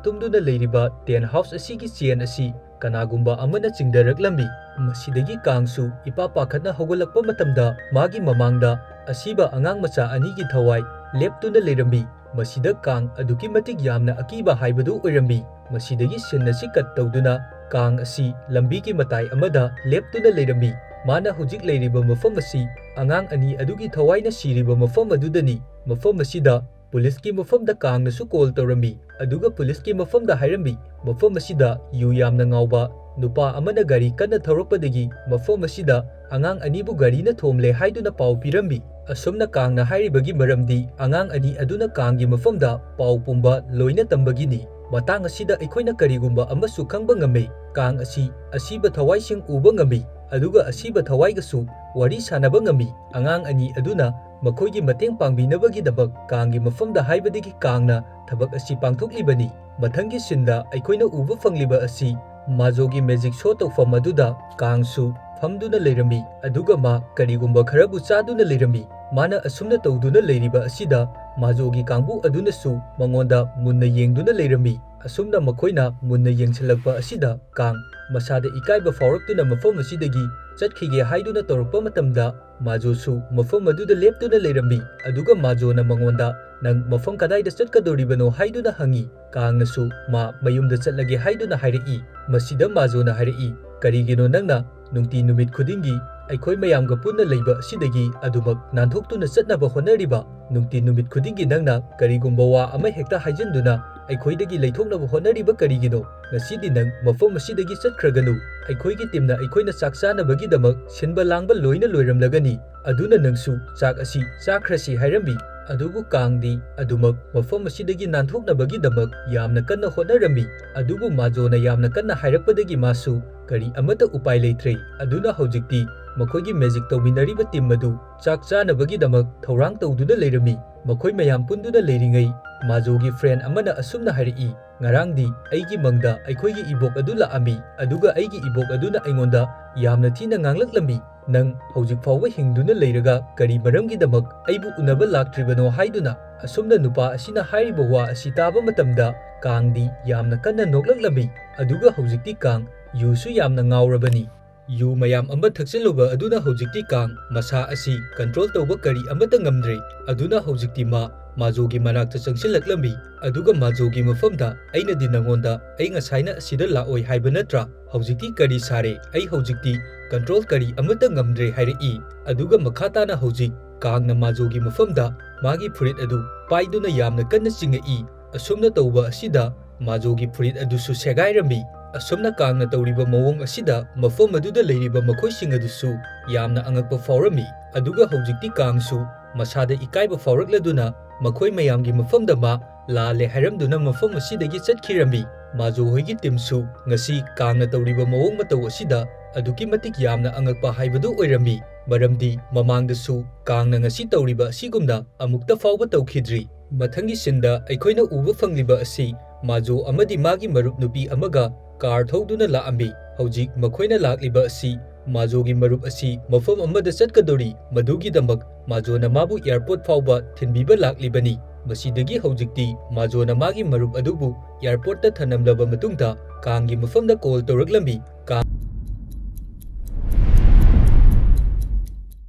ꯇꯨꯝꯗꯨꯅ ꯂꯩꯔꯤꯕ ꯇꯦꯟ ꯍꯥꯎꯁ ꯑꯁꯤꯒꯤ ꯆꯦꯟ ꯑꯁꯤ ꯀꯅꯥꯒꯨꯝꯕ ꯑꯃꯅ ꯆꯤꯡꯊꯔꯛꯂꯝꯃꯤ ꯃꯁꯤꯗꯒꯤ ꯀꯥꯡꯁꯨ ꯏꯄꯥ ꯄꯥꯈꯠꯅ ꯍꯧꯒꯠꯂꯛꯄ ꯃꯇꯝꯗ ꯃꯥꯒꯤ ꯃꯃꯥꯡꯗ ꯑꯁꯤꯕ ꯑꯉꯥꯡ ꯃꯆꯥ ꯑꯅꯤꯒꯤ ꯊꯋꯥꯏ ꯂꯦꯞꯇꯨꯅ ꯂꯩꯔꯝꯃꯤ ꯃꯁꯤꯗ ꯀꯥꯡ ꯑꯗꯨꯛꯀꯤ ꯃꯇꯤꯛ ꯌꯥꯝꯅ ꯑꯀꯤꯕ ꯍꯥꯏꯕꯗꯨ ꯑꯣꯏꯔꯝꯃꯤ ꯃꯁꯤꯗꯒꯤ ꯁꯤꯟ ꯑꯁꯤ ꯀꯠ ꯇꯧꯗꯨꯅ ꯀꯥꯡ ꯑꯁꯤ ꯂꯝꯕꯤꯒꯤ ꯃꯇꯥꯏ ꯑꯃꯗ ꯂꯦꯞꯇꯨꯅ ꯂꯩꯔꯝꯃꯤ ꯃꯥꯅ ꯍꯧꯖꯤꯛ ꯂꯩꯔꯤꯕ ꯃꯐꯝ ꯑꯁꯤ ꯑꯉꯥꯡ ꯑꯅꯤ ꯑꯗꯨꯒꯤ ꯊꯋꯥꯏꯅ ꯁꯤꯔꯤꯕ ꯃꯐꯝ ꯑꯗꯨꯗꯅꯤ ꯃꯐꯝ ꯑꯁꯤꯗ ꯄꯨꯂꯤꯁꯀꯤ ꯃꯐꯝꯗ ꯀꯥꯡꯅꯁꯨ ꯀꯣꯜ ꯇꯧꯔꯝꯃꯤ ꯑꯗꯨꯒ ꯄꯨꯂꯤꯁꯀꯤ ꯃꯐꯝꯗ ꯍꯥꯏꯔꯝꯃꯤ ꯃꯐꯝ ꯑꯁꯤꯗ ꯌꯨ ꯌꯥꯝꯅ ꯉꯥꯎꯕ ꯅꯨꯄꯥ ꯑꯃꯅ ꯒꯥꯔꯤ ꯀꯟꯅ ꯊꯧꯔꯛꯄꯗꯒꯤ ꯃꯐꯝ ꯑꯁꯤꯗ ꯑꯉꯥꯡ ꯑꯅꯤꯕꯨ ꯒꯥꯔꯤꯅ ꯊꯣꯝꯂꯦ ꯍꯥꯏꯗꯨꯅ ꯄꯥꯎ ꯄꯤꯔꯝꯃꯤ ꯑꯁꯨꯝꯅ ꯀꯥꯡꯅ ꯍꯥꯏꯔꯤꯕꯒꯤ ꯃꯔꯝꯗꯤ ꯑꯉꯥꯡ ꯑꯅꯤ ꯑꯗꯨꯅ ꯀꯥꯡꯒꯤ ꯃꯐꯝꯗ ꯄꯥꯎ ꯄꯨꯝꯕ ꯂꯣꯏꯅ ꯇꯝꯕꯒꯤꯅꯤ ꯃꯇꯥꯡ ꯑꯁꯤꯗ ꯑꯩꯈꯣꯏꯅ ꯀꯔꯤꯒꯨꯝꯕ ꯑꯃꯁꯨ ꯈꯪꯕ ꯉꯝꯃꯤ ꯀꯥꯡ ꯑꯁꯤ ꯑꯁꯤꯕ ꯊꯋꯥꯏꯁꯤꯡ ꯎꯕ ꯉꯝꯃꯤ ꯑꯗꯨꯒ ꯑꯁꯤꯕ ꯊꯋꯥꯏꯒꯁꯨ ꯋꯥꯔꯤ ꯁꯥꯟꯅꯕ ꯉꯝꯃꯤ ꯑꯉꯥꯡ ꯑꯅꯤ ꯑꯗꯨꯅ ꯃꯈꯣꯏꯒꯤ ꯃꯇꯦꯡ ꯄꯥꯡꯕꯤꯅꯕꯒꯤꯗꯃꯛ ꯀꯥꯡꯒꯤ ꯃꯐꯝꯗ ꯍꯥꯏꯕꯗꯒꯤ ꯀꯥꯡꯅ ꯊꯕꯛ ꯑꯁꯤ ꯄꯥꯡꯊꯣꯛꯂꯤꯕꯅꯤ ꯃꯊꯪꯒꯤ ꯁꯤꯟꯗ ꯑꯩꯈꯣꯏꯅ ꯎꯕ ꯐꯪꯂꯤꯕ ꯑꯁꯤ ꯃꯥꯖꯣꯒꯤ ꯃꯦꯖꯤꯛ ꯁꯣ ꯇꯧꯐꯝ ꯑꯗꯨꯗ ꯀꯥꯡꯁꯨ ꯐꯝꯗꯨꯅ ꯂꯩꯔꯝꯃꯤ ꯑꯗꯨꯒ ꯃꯥ ꯀꯔꯤꯒꯨꯝꯕ ꯈꯔꯕꯨ ꯆꯥꯗꯨꯅ ꯂꯩꯔꯝꯃꯤ ꯃꯥꯅ ꯑꯁꯨꯝꯅ ꯇꯧꯗꯨꯅ ꯂꯩꯔꯤꯕ ꯑꯁꯤꯗ ꯃꯥꯖꯣꯒꯤ ꯀꯥꯡꯕꯨ ꯑꯗꯨꯅꯁꯨ ꯃꯉꯣꯟꯗ ꯃꯨꯟꯅ ꯌꯦꯡꯗꯨꯅ ꯂꯩꯔꯝꯃꯤ ꯑꯁꯨꯝꯅ ꯃꯈꯣꯏꯅ ꯃꯨꯟꯅ ꯌꯦꯡꯁꯤꯜꯂꯛꯄ ꯑꯁꯤꯗ ꯀꯥꯡ ꯃꯁꯥꯗ ꯏꯀꯥꯏꯕ ꯐꯥꯎꯔꯛꯇꯨꯅ ꯃꯐꯝ ꯑꯁꯤꯗꯒꯤ ꯆꯠꯈꯤꯒꯦ ꯍꯥꯏꯗꯨꯅ ꯇꯧꯔꯛꯄ ꯃꯇꯝꯗ ꯃꯥꯖꯣꯁꯨ ꯃꯐꯝ ꯑꯗꯨꯗ ꯂꯦꯞꯇꯨꯅ ꯂꯩꯔꯝꯃꯤ ꯑꯗꯨꯒ ꯃꯥꯖꯣꯅ ꯃꯉꯣꯟꯗ ꯅꯪ ꯃꯐꯝ ꯀꯗꯥꯏꯗ ꯆꯠꯀꯗꯧꯔꯤꯕꯅꯣ ꯍꯥꯏꯗꯨꯅ ꯍꯪꯉꯤ ꯀꯥꯡꯅꯁꯨ ꯃꯥ ꯃꯌꯨꯝꯗ ꯆꯠꯂꯒꯦ ꯍꯥꯏꯗꯨꯅ ꯍꯥꯏꯔꯛꯏ ꯃꯁꯤꯗ ꯃꯥꯖꯣꯅ ꯍꯥꯏꯔꯛꯏ ꯀꯔꯤꯒꯤꯅꯣ ꯅꯪꯅ ꯅꯨꯡꯇꯤ ꯅꯨꯃꯤꯠ ꯈꯨꯗꯤꯡꯒꯤ ꯑꯩꯈꯣꯏ ꯃꯌꯥꯝꯒ ꯄꯨꯟꯅ ꯂꯩꯕ ꯑꯁꯤꯗꯒꯤ ꯑꯗꯨꯃꯛ ꯅꯥꯟꯊꯣꯛꯇꯨꯅ ꯆꯠꯅꯕ ꯍꯣꯠꯅꯔꯤꯕ ꯅꯨꯡꯇꯤ ꯅꯨꯃꯤꯠ ꯈꯨꯗꯤꯡꯒꯤ ꯅꯪꯅ ꯀꯔꯤꯒꯨꯝꯕ ꯋꯥ ꯑꯃ ꯍꯦꯛꯇ ꯍꯥꯏꯖꯤꯟꯗꯨꯅ ꯑꯩꯈꯣꯏꯗꯒꯤ ꯂꯩꯊꯣꯛꯅꯕ ꯍꯣꯠꯅꯔꯤꯕ ꯀꯔꯤꯒꯤꯅꯣ ꯉꯁꯤꯗꯤ ꯅꯪ ꯃꯐꯝ ꯑꯁꯤꯗꯒꯤ ꯆꯠꯈ꯭ꯔꯒꯅꯨ ꯑꯩꯈꯣꯏꯒꯤ ꯇꯤꯝꯅ ꯑꯩꯈꯣꯏꯅ ꯆꯥꯛ ꯆꯥꯅꯕꯒꯤꯗꯃꯛ ꯁꯤꯟꯕ ꯂꯥꯡꯕ ꯂꯣꯏꯅ ꯂꯣꯏꯔꯝꯂꯒꯅꯤ ꯑꯗꯨꯅ ꯅꯪꯁꯨ ꯆꯥꯛ ꯑꯁꯤ ꯆꯥꯈ꯭ꯔꯁꯤ ꯍꯥꯏꯔꯝꯃꯤ ꯑꯗꯨꯕꯨ ꯀꯥꯡꯗꯤ ꯑꯗꯨꯃꯛ ꯃꯐꯝ ꯑꯁꯤꯗꯒꯤ ꯅꯥꯟꯊꯣꯛꯅꯕꯒꯤꯗꯃꯛ ꯌꯥꯝꯅ ꯀꯟꯅ ꯍꯣꯠꯅꯔꯝꯃꯤ ꯑꯗꯨꯕꯨ ꯃꯥꯖꯣꯅ ꯌꯥꯝꯅ ꯀꯟꯅ ꯍꯥꯏꯔꯛꯄꯗꯒꯤ ꯃꯥꯁꯨ ꯀꯔꯤ ꯑꯃꯠꯇ ꯎꯄꯥꯏ ꯂꯩꯇ꯭ꯔꯦ ꯑꯗꯨꯅ ꯍꯧꯖꯤꯛꯇꯤ ꯃꯈꯣꯏꯒꯤ ꯃꯦꯖꯤꯛ ꯇꯧꯃꯤꯟꯅꯔꯤꯕ ꯇꯤꯝ ꯑꯗꯨ ꯆꯥꯛ ꯆꯥꯅꯕꯒꯤꯗꯃꯛ ꯊꯧꯔꯥꯡ ꯇꯧꯗꯨꯅ ꯂꯩꯔꯝꯃꯤ ꯃꯈꯣꯏ ꯃꯌꯥꯝ ꯄꯨꯟꯗꯨꯅ ꯂꯩꯔꯤꯉꯩ ꯃꯥꯖꯣꯒꯤ ꯐ꯭ꯔꯦꯟ ꯑꯃꯅ ꯑꯁꯨꯝꯅ ꯍꯥꯏꯔꯛꯏ ꯉꯔꯥꯡꯗꯤ ꯑꯩꯒꯤ ꯃꯪꯗ ꯑꯩꯈꯣꯏꯒꯤ ꯏꯕꯣꯛ ꯑꯗꯨ ꯂꯥꯛꯑꯝꯃꯤ ꯑꯗꯨꯒ ꯑꯩꯒꯤ ꯏꯕꯣꯛ ꯑꯗꯨꯅ ꯑꯩꯉꯣꯟꯗ ꯌꯥꯝꯅ ꯊꯤꯅ ꯉꯥꯡꯂꯛꯂꯝꯃꯤ ꯅꯪ ꯍꯧꯖꯤꯛ ꯐꯥꯎꯕ ꯍꯤꯡꯗꯨꯅ ꯂꯩꯔꯒ ꯀꯔꯤ ꯃꯔꯝꯒꯤꯗꯃꯛ ꯑꯩꯕꯨ ꯎꯅꯕ ꯂꯥꯛꯇ꯭ꯔꯤꯕꯅꯣ ꯍꯥꯏꯗꯨꯅ ꯑꯁꯨꯝꯅ ꯅꯨꯄꯥ ꯑꯁꯤꯅ ꯍꯥꯏꯔꯤꯕ ꯋꯥ ꯑꯁꯤ ꯇꯥꯕ ꯃꯇꯝꯗ ꯀꯥꯡꯗꯤ ꯌꯥꯝꯅ ꯀꯟꯅ ꯅꯣꯛꯂꯛꯂꯝꯃꯤ ꯑꯗꯨꯒ ꯍꯧꯖꯤꯛꯇꯤ ꯀꯥꯡ ꯌꯨꯁꯨ ꯌꯥꯝꯅ ꯉꯥꯎꯔꯕꯅꯤ yu mayam amba thaksilluba aduna hojikti kang masa asi control tauba kari amata ngamdre aduna hojikti majogi manakta changsilaklambi aduga majogi mafamda aina di nangonda ai ngasaina asida laoi haiba natra hojikti kari sare ai hojikti control kari amata ngamdre hairei aduga makhatana hojik kangna majogi mafamda magi furit adu paiduna yamna kanna chingai asumna tauba asida majogi furit adusu segairami asumna kangna tawriba mawong asida mafam aduda leiriba makhoising adusu yamna angakpa faurami aduga hojikti kangsu masada ikaiba faurakladuna makhoi mayamgi mafamda ma laale hairamduna mafam asidagi chatkhirami majo hoigi timsu ngasi kangna tawriba mawong mataw asida aduki matik yamna angakpa haibadu oirami maramdi mamangdasu kangna ngasi tawriba asigumna amukta fauba tawkhidri mathangi sinda aikhoina uba fangliba asi majo amadi magi marup nupi amaga car थौदुना लाअम्बी हौजिक मखोइना लाक्लिबा असि माजोगी मरुप असि मफम अमदा चटकदोरी मदुगी दमक माजोना माबु airport फाउबा थिनबिबा लाक्लिबनी मसिदगी हौजिकती माजोना मागी मरुप अदुबु airport ता थनमलबा मतुंगदा कांगी मफमदा कॉल तौरकलम्बी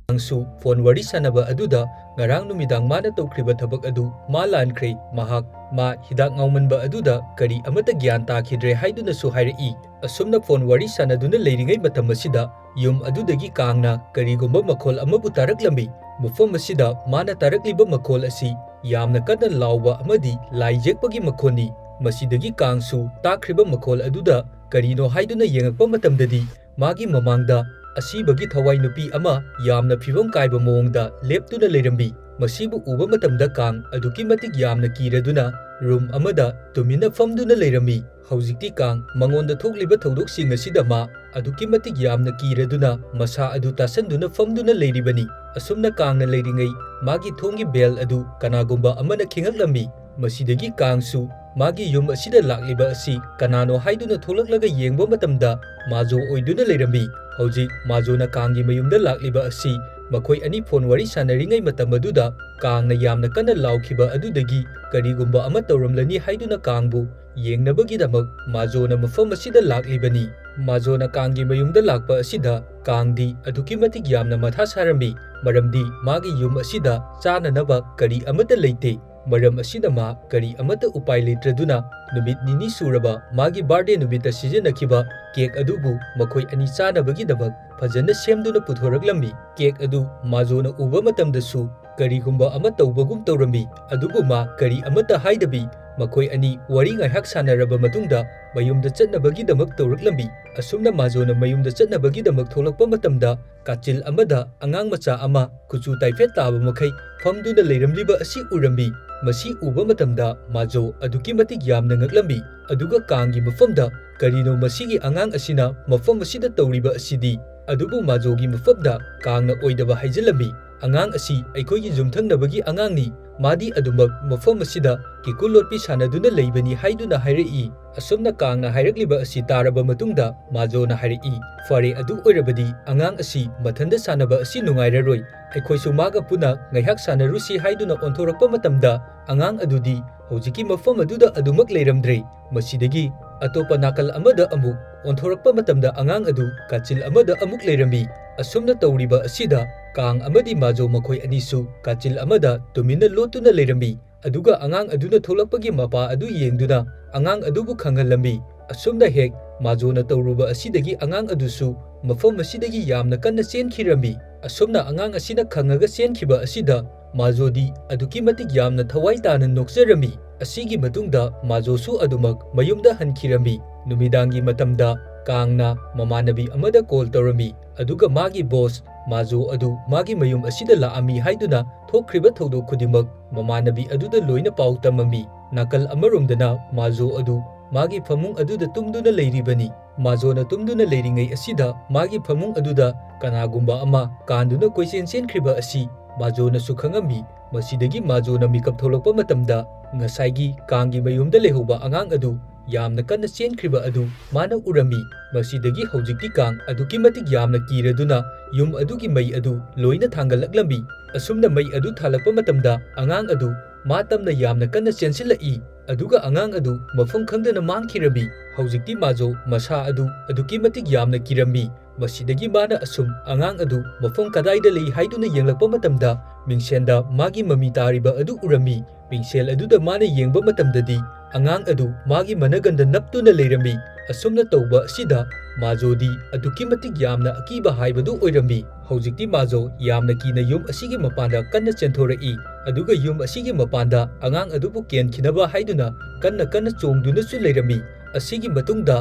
कांगसु फोन वरी सानबा अदुदा ngarang numidang mana tawkhriba thabak adu ma lankhre mahak ma hidak ngaumanba aduda kari amata gyan takhidre haiduna su hairei asumna phone wari sanaduna leiringai matam asida yum adudagi kangna karigumba makhol amabu taraklambi mufam asida mana tarakliba makhol asi yamna kadna lawba amadi laijekpagi makhoni masidagi kangsu takhriba makhol aduda karino haiduna yengakpa matamdadi magi mamangda Ashibagi Thawai nupi ama yamna phibam kaiba mawongda leptuna leirambi masibu uba matamda kang aduki matik yamna kiraduna room amada tumina famduna leirami haujikti kang mangonda thokliba thodoksinga sidama aduki matik yamna kiraduna masa adu tasanduna famduna leiribani asumna kangna leiringai magi thongi bell adu kanagumba amana khingaklambi masidagi kangsu magi yum asida lakliba asi kanano haiduna tholaklaga yengba matamda majo oiduna leirambi hojik majona kangi mayumda lakliba asi makhoi ani phone wari sanaringai matam aduda kangna yamna kana laukhiba adudagi karigumba ama tawramlani haiduna kangbu yengnabagi damak majona mafam asida laklibani majona kangi mayumda lakpa asida kangdi aduki matik yamna matha sarambi maramdi magi yum asida chananaba kari amata leite maram asida ma kari amata upai letraduna numit nini suraba magi birthday numita sijenakhiba cake adubu makhoi ani chanabagi dabak fajana semduna puthoraklambi cake adu majona uba matamdasu karigumba ama tawbagum tawrambi adubu ma kari amata haidabi makhoi ani wari ngaihak sanaraba matungda mayumda chatnabagi damak tawraklambi asumna majona mayumda chatnabagi damak tholakpa matamda kachil amada angang macha ama kuchu taifet taba makhai famduna leiramliba asi urambi masi uba matamda majo aduki matik yamna ngaklambi aduga kangi mafamda karino masigi angang asina mafam asida tawriba asidi adubu majogi mafamda kangna oidaba haijalambi angang asi aikoigi jumthangnabagi angangni madi adumak mafam asida kikulotpi sanaduna leibani haiduna hairei asumna kangna hairakliba asi taraba matungda majona hairei fare adu oirabadi angang asi mathanda sanaba asi nungairaroi aikhoisu maga puna ngaihak sanarusi haiduna onthorakpa matamda angang adudi hojiki mafam aduda adumak leiramdre masidagi atopa nakal amada amuk onthorakpa matamda angang adu kachil amada amuk leirami asumna tawriba asida kang amadi majo makhoi anisu kachil amada tumina lotuna leirami aduga angang aduna tholakpagi mapa adu yengduna angang adubu khangalambi asumna hek majona tawruba asidagi angang adusu mafam asidagi yamna kanna chenkhirami asumna angang asina khangaga chenkhiba asida majodi aduki matik yamna thawai tana nokjarami asigi matungda majosu adumak mayumda hankhirami numidangi matamda kangna mamanabi amada call tawrami aduga magi boss majo adu magi mayum asida laami haiduna thokriba thodok khudimak mamanabi aduda loina pau tamami nakal amarumdana majo adu magi famung aduda tumduna leiribani majona tumduna leiringai asida magi famung aduda kanagumba ama kanduna koisen senkriba asi majona sukhangambi masidagi majona mikap tholokpa matamda ngasaigi kangi mayumda lehoba angang adu yamna kanna chenkriba adu mana urami masidagi hojikti kang aduki matik yamna kiraduna yum adugi mai adu loina thangalaklambi asumna mai adu thalakpa matamda angang adu matamna yamna kanna chensilai aduga angang adu mafam khangdana mangkhirami hojikti majo masa adu aduki matik yamna kirami ꯃꯁꯤꯗꯒꯤ ꯃꯥꯅ ꯑꯁꯨꯝ ꯑꯉꯥꯡ ꯑꯗꯨ ꯃꯐꯝ ꯀꯗꯥꯏꯗ ꯂꯩ ꯍꯥꯏꯗꯨꯅ ꯌꯦꯡꯂꯛꯄ ꯃꯇꯝꯗ ꯃꯤꯡꯁꯦꯜꯗ ꯃꯥꯒꯤ ꯃꯃꯤ ꯇꯥꯔꯤꯕ ꯑꯗꯨ ꯎꯔꯝꯃꯤ꯫ ꯃꯤꯡꯁꯦꯜ ꯑꯗꯨꯗ ꯃꯥꯅ ꯌꯦꯡꯕ ꯃꯇꯝꯗꯗꯤ ꯑꯉꯥꯡ ꯑꯗꯨ ꯃꯥꯒꯤ ꯃꯅꯒꯟꯗ ꯅꯞꯇꯨꯅ ꯂꯩꯔꯝꯃꯤ꯫ ꯑꯁꯨꯝꯅ ꯇꯧꯕ ꯑꯁꯤꯗ ꯃꯥꯖꯣꯗꯤ ꯑꯗꯨꯛꯀꯤ ꯃꯇꯤꯛ ꯌꯥꯝꯅ ꯑꯀꯤꯕ ꯍꯥꯏꯕꯗꯨ ꯑꯣꯏꯔꯝꯃꯤ꯫ ꯍꯧꯖꯤꯛꯇꯤ ꯃꯥꯖꯣ ꯌꯥꯝꯅ ꯀꯤꯅ ꯌꯨꯝ ꯑꯁꯤꯒꯤ ꯃꯄꯥꯟꯗ ꯀꯟꯅ ꯆꯦꯟꯊꯣꯔꯛꯏ꯫ ꯑꯗꯨꯒ ꯌꯨꯝ ꯑꯁꯤꯒꯤ ꯃꯄꯥꯟꯗ ꯑꯉꯥꯡ ꯑꯗꯨꯕꯨ ꯀꯦꯟꯈꯤꯅꯕ ꯍꯥꯏꯗꯨꯅ ꯀꯟꯅ ꯆꯣꯡꯗꯨꯅꯁꯨ ꯂꯩꯔꯝꯃꯤ꯫ ꯑꯁꯤꯒꯤ ꯃꯇꯨꯡꯗ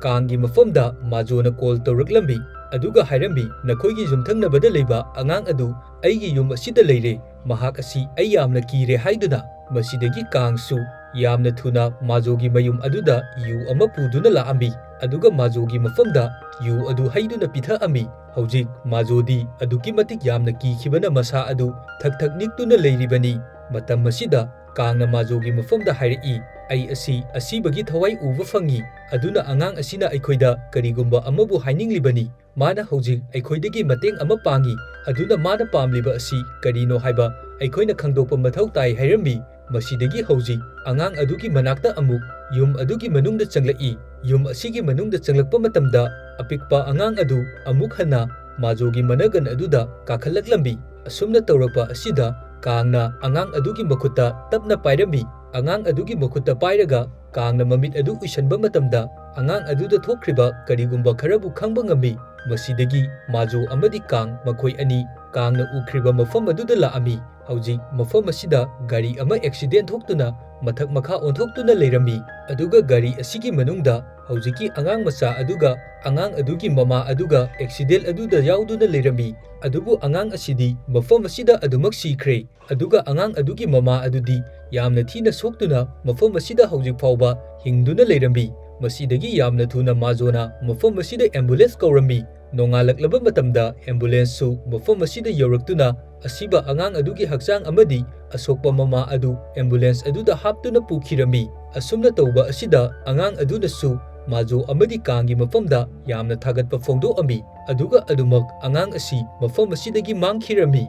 ꯀꯥꯡꯒꯤ ꯃꯐꯝꯗ ꯃꯥꯖꯣꯅ ꯀꯣꯜ ꯇꯧꯔꯛꯂꯝꯃꯤ ꯑꯗꯨꯒ ꯍꯥꯏꯔꯝꯃꯤ, ꯅꯈꯣꯏꯒꯤ ꯌꯨꯝꯊꯪꯅꯕꯗ ꯂꯩꯕ ꯑꯉꯥꯡ ꯑꯗꯨ ꯑꯩꯒꯤ ꯌꯨꯝ ꯑꯁꯤꯗ ꯂꯩꯔꯦ, ꯃꯍꯥꯛ ꯑꯁꯤ ꯑꯩ ꯌꯥꯝꯅ ꯀꯤꯔꯦ ꯍꯥꯏꯗꯨꯅ꯫ ꯃꯁꯤꯗꯒꯤ ꯀꯥꯡꯁꯨ ꯌꯥꯝꯅ ꯊꯨꯅ ꯃꯥꯖꯣꯒꯤ ꯃꯌꯨꯝ ꯑꯗꯨꯗ ꯌꯨ ꯑꯃ ꯄꯨꯗꯨꯅ ꯂꯥꯛꯑꯝꯃꯤ ꯑꯗꯨꯒ ꯃꯥꯖꯣꯒꯤ ꯃꯐꯝꯗ ꯌꯨ ꯑꯗꯨ ꯍꯩꯗꯨꯅ ꯄꯤꯊꯛꯑꯝꯃꯤ꯫ ꯍꯧꯖꯤꯛ ꯃꯥꯖꯣꯗꯤ ꯑꯗꯨꯛꯀꯤ ꯃꯇꯤꯛ ꯌꯥꯝꯅ ꯀꯤꯈꯤꯕꯅ ꯃꯁꯥ ꯑꯗꯨ ꯊꯛ ꯅꯤꯛꯇꯨꯅ ꯂꯩꯔꯤꯕꯅꯤ꯫ ꯃꯇꯝ ꯑꯁꯤꯗ ꯀꯥꯡꯅ ꯃꯥꯖꯣꯒꯤ ꯃꯐꯝꯗ ꯍꯥꯏꯔꯛꯏ, ꯑꯩ ꯑꯁꯤ ꯑꯁꯤꯕꯒꯤ ꯊꯋꯥꯏ ꯎꯕ ꯐꯪꯏ, ꯑꯗꯨꯅ ꯑꯉꯥꯡ ꯑꯁꯤꯅ ꯑꯩꯈꯣꯏꯗ ꯀꯔꯤꯒꯨꯝꯕ ꯑꯃꯕꯨ ꯍꯥꯏꯅꯤꯡꯂꯤꯕꯅꯤ꯫ ꯃꯥꯅ ꯍꯧꯖꯤꯛ ꯑꯩꯈꯣꯏꯗꯒꯤ ꯃꯇꯦꯡ ꯑꯃ ꯄꯥꯡꯏ, ꯑꯗꯨꯅ ꯃꯥꯅ ꯄꯥꯝꯂꯤꯕ ꯑꯁꯤ ꯀꯔꯤꯅꯣ ꯍꯥꯏꯕ ꯑꯩꯈꯣꯏꯅ ꯈꯪꯗꯣꯛꯄ ꯃꯊꯧ ꯇꯥꯏ ꯍꯥꯏꯔꯝꯃꯤ꯫ ꯃꯁꯤꯗꯒꯤ ꯍꯧꯖꯤꯛ ꯑꯉꯥꯡ ꯑꯗꯨꯒꯤ ꯃꯅꯥꯛꯇ ꯑꯃꯨꯛ ꯌꯨꯝ ꯑꯗꯨꯒꯤ ꯃꯅꯨꯡꯗ ꯆꯪꯂꯛꯏ꯫ ꯌꯨꯝ ꯑꯁꯤꯒꯤ ꯃꯅꯨꯡꯗ ꯆꯪꯂꯛꯄ ꯃꯇꯝꯗ ꯑꯄꯤꯛꯄ ꯑꯉꯥꯡ ꯑꯗꯨ ꯑꯃꯨꯛ ꯍꯟꯅ ꯃꯥꯖꯣꯒꯤ ꯃꯅꯒꯟ ꯑꯗꯨꯗ ꯀꯥꯈꯠꯂꯛꯂꯝꯃꯤ꯫ ꯑꯁꯨꯝꯅ ꯇꯧꯔꯛꯄ ꯑꯁꯤꯗ ꯀꯥꯡꯅ ꯑꯉꯥꯡ ꯑꯗꯨꯒꯤ ꯃꯈꯨꯠꯇ ꯇꯞꯅ ꯄꯥꯏꯔꯝꯃꯤ꯫ ꯑꯉꯥꯡ ꯑꯗꯨꯒꯤ ꯃꯈꯨꯠꯇ ꯄꯥꯏꯔꯒ ꯀꯥꯡꯅ ꯃꯃꯤꯠ ꯑꯗꯨ ꯎꯏꯁꯟꯕ ꯃꯇꯝꯗ ꯑꯉꯥꯡ ꯑꯗꯨꯗ ꯊꯣꯛꯈ꯭ꯔꯤꯕ ꯀꯔꯤꯒꯨꯝꯕ ꯈꯔꯕꯨ ꯈꯪꯕ ꯉꯝꯃꯤ꯫ ꯃꯁꯤꯗꯒꯤ ꯃꯥꯖꯣ ꯑꯃꯗꯤ ꯀꯥꯡ ꯃꯈꯣꯏ ꯑꯅꯤ ꯀꯥꯡꯅ ꯎꯈ꯭ꯔꯤꯕ ꯃꯐꯝ ꯑꯗꯨꯗ ꯂꯥꯛꯑꯝꯃꯤ꯫ ꯍꯧꯖꯤꯛ ꯃꯐꯝ ꯑꯁꯤꯗ ꯒꯥꯔꯤ ꯑꯃ ꯑꯦꯛꯁꯤꯗꯦꯟ ꯊꯣꯛꯇꯨꯅ ꯃꯊꯛ ꯃꯈꯥ ꯑꯣꯟꯊꯣꯛꯇꯨꯅ ꯂꯩꯔꯝꯃꯤ꯫ ꯑꯗꯨꯒ ꯒꯥꯔꯤ ꯑꯁꯤꯒꯤ ꯃꯅꯨꯡꯗ ꯍꯧꯖꯤꯛꯀꯤ ꯑꯉꯥꯡ ꯃꯆꯥ ꯑꯗꯨꯒ ꯑꯉꯥꯡ ꯑꯗꯨꯒꯤ ꯃꯃꯥ ꯑꯗꯨꯒ ꯑꯦꯛꯁꯤꯗꯦꯟ ꯑꯗꯨꯗ ꯌꯥꯎꯗꯨꯅ ꯂꯩꯔꯝꯃꯤ꯫ ꯑꯗꯨꯕꯨ ꯑꯉꯥꯡ ꯑꯁꯤꯗꯤ ꯃꯐꯝ ꯑꯁꯤꯗ ꯑꯗꯨꯃꯛ ꯁꯤꯈ꯭ꯔꯦ, ꯑꯗꯨꯒ ꯑꯉꯥꯡ ꯑꯗꯨꯒꯤ ꯃꯃꯥ ꯑꯗꯨꯗꯤ ꯌꯥꯝꯅ ꯊꯤꯅ ꯁꯣꯛꯇꯨꯅ ꯃꯐꯝ ꯑꯁꯤꯗ ꯍꯧꯖꯤꯛ ꯐꯥꯎꯕ ꯍꯤꯡꯗꯨꯅ ꯂꯩꯔꯝꯃꯤ꯫ ꯃꯁꯤꯗꯒꯤ ꯌꯥꯝꯅ ꯊꯨꯅ ꯃꯥꯖꯣꯅ ꯃꯐꯝ ꯑꯁꯤꯗ ꯑꯦꯝꯕꯨꯂꯦꯟꯁ ꯀꯧꯔꯝꯃꯤ꯫ ꯅꯣꯡꯉꯥꯜꯂꯛꯂꯕ ꯃꯇꯝꯗ ꯑꯦꯝꯕꯨꯂꯦꯟꯁꯁꯨ ꯃꯐꯝ ꯑꯁꯤꯗ ꯌꯧꯔꯛꯇꯨꯅ ꯑꯁꯤꯕ ꯑꯉꯥꯡ ꯑꯗꯨꯒꯤ ꯍꯛꯆꯥꯡ ꯑꯃꯗꯤ ꯑꯁꯣꯛꯄ ꯃꯃꯥ ꯑꯗꯨ ꯑꯦꯝꯕꯨꯂꯦꯟꯁ ꯑꯗꯨꯗ ꯍꯥꯞꯇꯨꯅ ꯄꯨꯈꯤꯔꯝꯃꯤ꯫ ꯑꯁꯨꯝꯅ ꯇꯧꯕ ꯑꯁꯤꯗ ꯑꯉꯥꯡ ꯑꯗꯨꯅꯁꯨ ꯃꯥꯖꯣ ꯑꯃꯗꯤ ꯀꯥꯡꯒꯤ ꯃꯐꯝꯗ ꯌꯥꯝꯅ ꯊꯥꯒꯠꯄ ꯐꯣꯡꯗꯣꯛꯑꯝꯃꯤ, ꯑꯗꯨꯒ ꯑꯗꯨꯃꯛ ꯑꯉꯥꯡ ꯑꯁꯤ ꯃꯐꯝ ꯑꯁꯤꯗꯒꯤ ꯃꯥꯡꯈꯤꯔꯝꯃꯤ꯫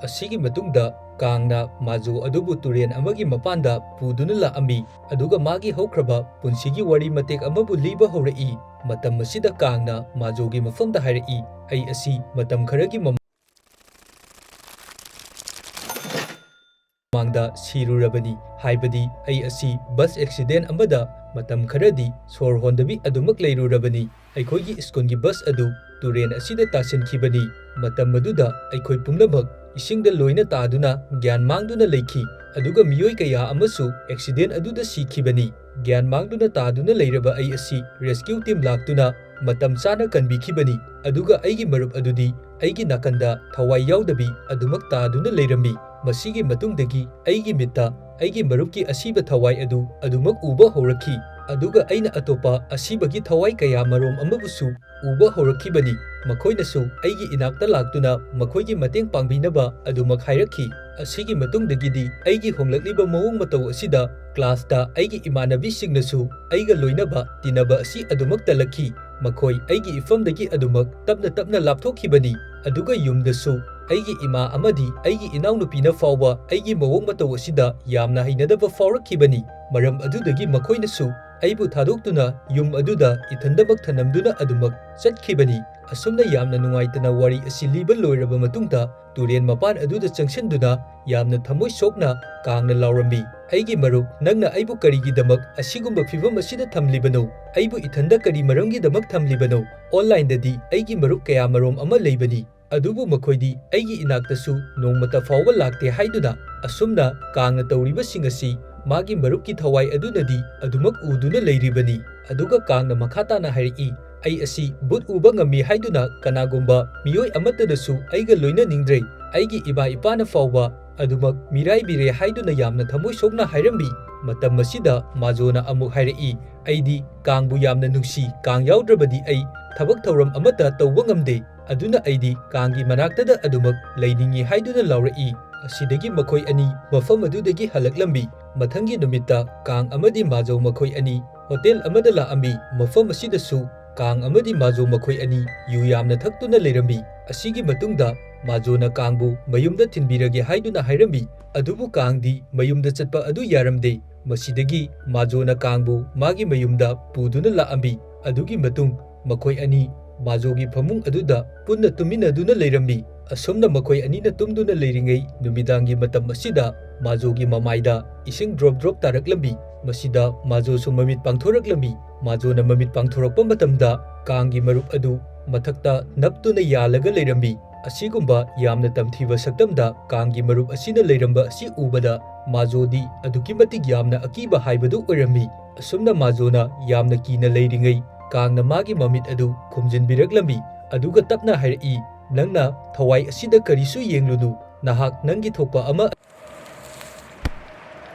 ꯑꯁꯤꯒꯤ ꯃꯇꯨꯡꯗ ꯀꯥꯡꯅ ꯃꯥꯖꯣ ꯑꯗꯨꯕꯨ ꯇꯨꯔꯦꯟ ꯑꯃꯒꯤ ꯃꯄꯥꯟꯗ ꯄꯨꯗꯨꯅ ꯂꯥꯛꯑꯝꯃꯤ ꯑꯗꯨꯒ ꯃꯥꯒꯤ ꯍꯧꯈ꯭ꯔꯕ ꯄꯨꯟꯁꯤꯒꯤ ꯋꯥꯔꯤ ꯃꯇꯦꯛ ꯑꯃꯕꯨ ꯂꯤꯕ ꯍꯧꯔꯛꯏ꯫ ꯃꯇꯝ ꯑꯁꯤꯗ ꯀꯥꯡꯅ ꯃꯥꯖꯣꯒꯤ ꯃꯐꯝꯗ ꯍꯥꯏꯔꯛꯏ, ꯑꯩ ꯑꯁꯤ ꯃꯇꯝ ꯈꯔꯒꯤ ꯃꯃꯥꯡꯗ ꯁꯤꯔꯨꯔꯕꯅꯤ, ꯍꯥꯏꯕꯗꯤ ꯑꯩ ꯑꯁꯤ ꯕꯁ ꯑꯦꯛꯁꯤꯗꯦꯟ ꯑꯃꯗ ꯃꯇꯝ ꯈꯔꯗꯤ ꯁꯣꯔ ꯍꯣꯟꯗꯕꯤ ꯑꯗꯨꯃꯛ ꯂꯩꯔꯨꯔꯕꯅꯤ꯫ ꯑꯩꯈꯣꯏꯒꯤ ꯁ꯭ꯀꯨꯜꯒꯤ ꯕꯁ ꯑꯗꯨ ꯇꯨꯔꯦꯟ ꯑꯁꯤꯗ ꯇꯥꯁꯤꯟꯈꯤꯕꯅꯤ꯫ ꯃꯇꯝ ꯑꯗꯨꯗ ꯑꯩꯈꯣꯏ ꯄꯨꯝꯅꯃꯛ ꯏꯁꯤꯡꯗ ꯂꯣꯏꯅ ꯇꯥꯗꯨꯅ ꯒ꯭ꯌꯥꯟ ꯃꯥꯡꯗꯨꯅ ꯂꯩꯈꯤ, ꯑꯗꯨꯒ ꯃꯤꯑꯣꯏꯀꯌꯥ ꯑꯃꯁꯨ ꯑꯦꯛꯁꯤꯗꯦꯟ ꯑꯗꯨꯗ ꯁꯤꯈꯤꯕꯅꯤ꯫ ꯒ꯭ꯌꯥꯟ ꯃꯥꯡꯗꯨꯅ ꯇꯥꯗꯨꯅ ꯂꯩꯔꯕ ꯑꯩ ꯑꯁꯤ ꯔꯦꯁꯀ꯭ꯌꯨ ꯇꯤꯝ ꯂꯥꯛꯇꯨꯅ ꯃꯇꯝ ꯆꯥꯅ ꯀꯟꯕꯤꯈꯤꯕꯅꯤ, ꯑꯗꯨꯒ ꯑꯩꯒꯤ ꯃꯔꯨꯞ ꯑꯗꯨꯗꯤ ꯑꯩꯒꯤ ꯅꯥꯀꯟꯗ ꯊꯋꯥꯏ ꯌꯥꯎꯗꯕꯤ ꯑꯗꯨꯃꯛ ꯇꯥꯗꯨꯅ ꯂꯩꯔꯝꯃꯤ꯫ ꯃꯁꯤꯒꯤ ꯃꯇꯨꯡꯗꯒꯤ ꯑꯩꯒꯤ ꯃꯤꯠꯇ ꯑꯩꯒꯤ ꯃꯔꯨꯞꯀꯤ ꯑꯁꯤꯕ ꯊꯋꯥꯏ ꯑꯗꯨ ꯑꯗꯨꯃꯛ ꯎꯕ ꯍꯧꯔꯛꯈꯤ, ꯑꯗꯨꯒ ꯑꯩꯅ ꯑꯇꯣꯞꯄ ꯑꯁꯤꯕꯒꯤ ꯊꯋꯥꯏ ꯀꯌꯥ ꯃꯔꯣꯝ ꯑꯃꯕꯨꯁꯨ ꯎꯕ ꯍꯧꯔꯛꯈꯤꯕꯅꯤ꯫ ꯃꯈꯣꯏꯅꯁꯨ ꯑꯩꯒꯤ ꯏꯅꯥꯛꯇ ꯂꯥꯛꯇꯨꯅ ꯃꯈꯣꯏꯒꯤ ꯃꯇꯦꯡ ꯄꯥꯡꯕꯤꯅꯕ ꯑꯗꯨꯃꯛ ꯍꯥꯏꯔꯛꯈꯤ꯫ ꯑꯁꯤꯒꯤ ꯃꯇꯨꯡꯗꯒꯤꯗꯤ ꯑꯩꯒꯤ ꯍꯣꯡꯂꯛꯂꯤꯕ ꯃꯑꯣꯡ ꯃꯇꯧ ꯑꯁꯤꯗ ꯀ꯭ꯂꯥꯁꯇ ꯑꯩꯒꯤ ꯏꯃꯥꯟꯅꯕꯤꯁꯤꯡꯅꯁꯨ ꯑꯩꯒ ꯂꯣꯏꯅꯕ ꯇꯤꯟꯅꯕ ꯑꯁꯤ ꯑꯗꯨꯃꯛ ꯇꯜꯂꯛꯈꯤ꯫ ꯃꯈꯣꯏ ꯑꯩꯒꯤ ꯏꯐꯝꯗꯒꯤ ꯑꯗꯨꯃꯛ ꯇꯞꯅ ꯂꯥꯞꯊꯣꯛꯈꯤꯕꯅꯤ, ꯑꯗꯨꯒ ꯌꯨꯝꯗꯁꯨ ꯑꯩꯒꯤ ꯏꯃꯥ ꯑꯃꯗꯤ ꯑꯩꯒꯤ ꯏꯅꯥꯎꯅꯨꯄꯤꯅ ꯐꯥꯎꯕ ꯑꯩꯒꯤ ꯃꯑꯣꯡ ꯃꯇꯧ ꯑꯁꯤꯗ ꯌꯥꯝꯅ ꯍꯩꯅꯗꯕ ꯐꯥꯎꯔꯛꯈꯤꯕꯅꯤ꯫ ꯃꯔꯝ ꯑꯗꯨꯗꯒꯤ ꯃꯈꯣꯏꯅꯁꯨ ꯑꯩꯕꯨ ꯊꯥꯗꯣꯛꯇꯨꯅ ꯌꯨꯝ ꯑꯗꯨꯗ ꯏꯊꯟꯗꯃꯛ ꯊꯅꯝꯗꯨꯅ ꯑꯗꯨꯃꯛ ꯆꯠꯈꯤꯕꯅꯤ꯫ ꯑꯁꯨꯝꯅ ꯌꯥꯝꯅ ꯅꯨꯡꯉꯥꯏꯇꯅ ꯋꯥꯔꯤ ꯑꯁꯤ ꯂꯤꯕ ꯂꯣꯏꯔꯕ ꯃꯇꯨꯡꯗ ꯇꯨꯔꯦꯟ ꯃꯄꯥꯟ ꯑꯗꯨꯗ ꯆꯪꯁꯤꯟꯗꯨꯅ ꯌꯥꯝꯅ ꯊꯃꯣꯏ ꯁꯣꯛꯅ ꯀꯥꯡꯅ ꯂꯥꯎꯔꯝꯃꯤ, ꯑꯩꯒꯤ ꯃꯔꯨꯞ, ꯅꯪꯅ ꯑꯩꯕꯨ ꯀꯔꯤꯒꯤꯗꯃꯛ ꯑꯁꯤꯒꯨꯝꯕ ꯐꯤꯚꯝ ꯑꯁꯤꯗ ꯊꯝꯂꯤꯕꯅꯣ? ꯑꯩꯕꯨ ꯏꯊꯟꯗ ꯀꯔꯤ ꯃꯔꯝꯒꯤꯗꯃꯛ ꯊꯝꯂꯤꯕꯅꯣ? ꯑꯣꯟꯂꯥꯏꯟꯗꯗꯤ ꯑꯩꯒꯤ ꯃꯔꯨꯞ ꯀꯌꯥ ꯃꯔꯣꯝ ꯑꯃ ꯂꯩꯕꯅꯤ, ꯑꯗꯨꯕꯨ ꯃꯈꯣꯏꯗꯤ ꯑꯩꯒꯤ ꯏꯅꯥꯛꯇꯁꯨ ꯅꯣꯡꯃꯇ ꯐꯥꯎꯕ ꯂꯥꯛꯇꯦ ꯍꯥꯏꯗꯨꯅ꯫ ꯑꯁꯨꯝꯅ ꯀꯥꯡꯅ ꯇꯧꯔꯤꯕꯁꯤꯡ ꯑꯁꯤ ꯃꯥꯒꯤ ꯃꯔꯨꯞꯀꯤ ꯊꯋꯥꯏ ꯑꯗꯨꯅꯗꯤ ꯑꯗꯨꯃꯛ ꯎꯗꯨꯅ ꯂꯩꯔꯤꯕꯅꯤ꯫ ꯑꯗꯨꯒ ꯀꯥꯡꯅ ꯃꯈꯥ ꯇꯥꯅ ꯍꯥꯏꯔꯛꯏ, ꯑꯩ ꯑꯁꯤ ꯕꯨꯠ ꯎꯕ ꯉꯝꯃꯤ ꯍꯥꯏꯗꯨꯅ ꯀꯅꯥꯒꯨꯝꯕ ꯃꯤꯑꯣꯏ ꯑꯃꯠꯇꯅꯁꯨ ꯑꯩꯒ ꯂꯣꯏꯅꯅꯤꯡꯗ꯭ꯔꯦ, ꯑꯩꯒꯤ ꯏꯃꯥ ꯏꯄꯥꯅ ꯐꯥꯎꯕ ꯑꯗꯨꯃꯛ ꯃꯤꯔꯥꯏꯕꯤꯔꯦ ꯍꯥꯏꯗꯨꯅ ꯌꯥꯝꯅ ꯊꯃꯣꯏ ꯁꯣꯛꯅ ꯍꯥꯏꯔꯝꯃꯤ꯫ ꯃꯇꯝ ꯑꯁꯤꯗ ꯃꯥꯖꯣꯅ ꯑꯃꯨꯛ ꯍꯥꯏꯔꯛꯏ, ꯑꯩꯗꯤ ꯀꯥꯡꯕꯨ ꯌꯥꯝꯅ ꯅꯨꯡꯁꯤ, ꯀꯥꯡ ꯌꯥꯎꯗ꯭ꯔꯕꯗꯤ ꯑꯩ ꯊꯕꯛ ꯊꯧꯔꯝ ꯑꯃꯠꯇ ꯇꯧꯕ ꯉꯝꯗꯦ, ꯑꯗꯨꯅ ꯑꯩꯗꯤ ꯀꯥꯡꯒꯤ ꯃꯅꯥꯛꯇꯗ ꯑꯗꯨꯃꯛ ꯂꯩꯅꯤꯡꯏ ꯍꯥꯏꯗꯨꯅ ꯂꯥꯎꯔꯛꯏ꯫ ꯑꯁꯤꯗꯒꯤ ꯃꯈꯣꯏ ꯑꯅꯤ ꯃꯐꯝ ꯑꯗꯨꯗꯒꯤ ꯍꯜꯂꯛꯂꯝꯃꯤ꯫ ꯃꯊꯪꯒꯤ ꯅꯨꯃꯤꯠꯇ ꯀꯥꯡ ꯑꯃꯗꯤ ꯃꯥꯖꯣ ꯃꯈꯣꯏ ꯑꯅꯤ ꯍꯣꯇꯦꯜ ꯑꯃꯗ ꯂꯥꯛꯑꯝꯃꯤ꯫ ꯃꯐꯝ ꯑꯁꯤꯗꯁꯨ ꯀꯥꯡ ꯑꯃꯗꯤ ꯃꯥꯖꯣ ꯃꯈꯣꯏ ꯑꯅꯤ ꯌꯨ ꯌꯥꯝꯅ ꯊꯛꯇꯨꯅ ꯂꯩꯔꯝꯃꯤ꯫ ꯑꯁꯤꯒꯤ ꯃꯇꯨꯡꯗ ꯃꯥꯖꯣꯅ ꯀꯥꯡꯕꯨ ꯃꯌꯨꯝꯗ ꯊꯤꯟꯕꯤꯔꯒꯦ ꯍꯥꯏꯗꯨꯅ ꯍꯥꯏꯔꯝꯃꯤ, ꯑꯗꯨꯕꯨ ꯀꯥꯡꯗꯤ ꯃꯌꯨꯝꯗ ꯆꯠꯄ ꯑꯗꯨ ꯌꯥꯔꯝꯗꯦ꯫ ꯃꯁꯤꯗꯒꯤ ꯃꯥꯖꯣꯅ ꯀꯥꯡꯕꯨ ꯃꯥꯒꯤ ꯃꯌꯨꯝꯗ ꯄꯨꯗꯨꯅ ꯂꯥꯛꯑꯝꯃꯤ꯫ ꯑꯗꯨꯒꯤ ꯃꯇꯨꯡ ꯃꯈꯣꯏ ꯑꯅꯤ Majogi famung aduda punna tuminaduna leirambi. Asumna makhoi anina tumduna leiringai numidangi matam asida Majogi mamaida ising drop taraklambi. Masida Majo su mamit pangthoraklambi. Majo na mamit pangthorakpa matamda Kanggi marup adu mathakta naptuna yalaga leirambi. Asigumba yamna tamthiba saktamda Kanggi marup asina leiramba asi ubada Majodi aduki matik yamna akiba haibadu oirambi. Asumna Majona yamna kina leiringai Kangna magi mamit adu khumjinbiraklambi. Aduga tapna hairi nangna Thawai asida karisu yenglunu nahak nangi thokpa ama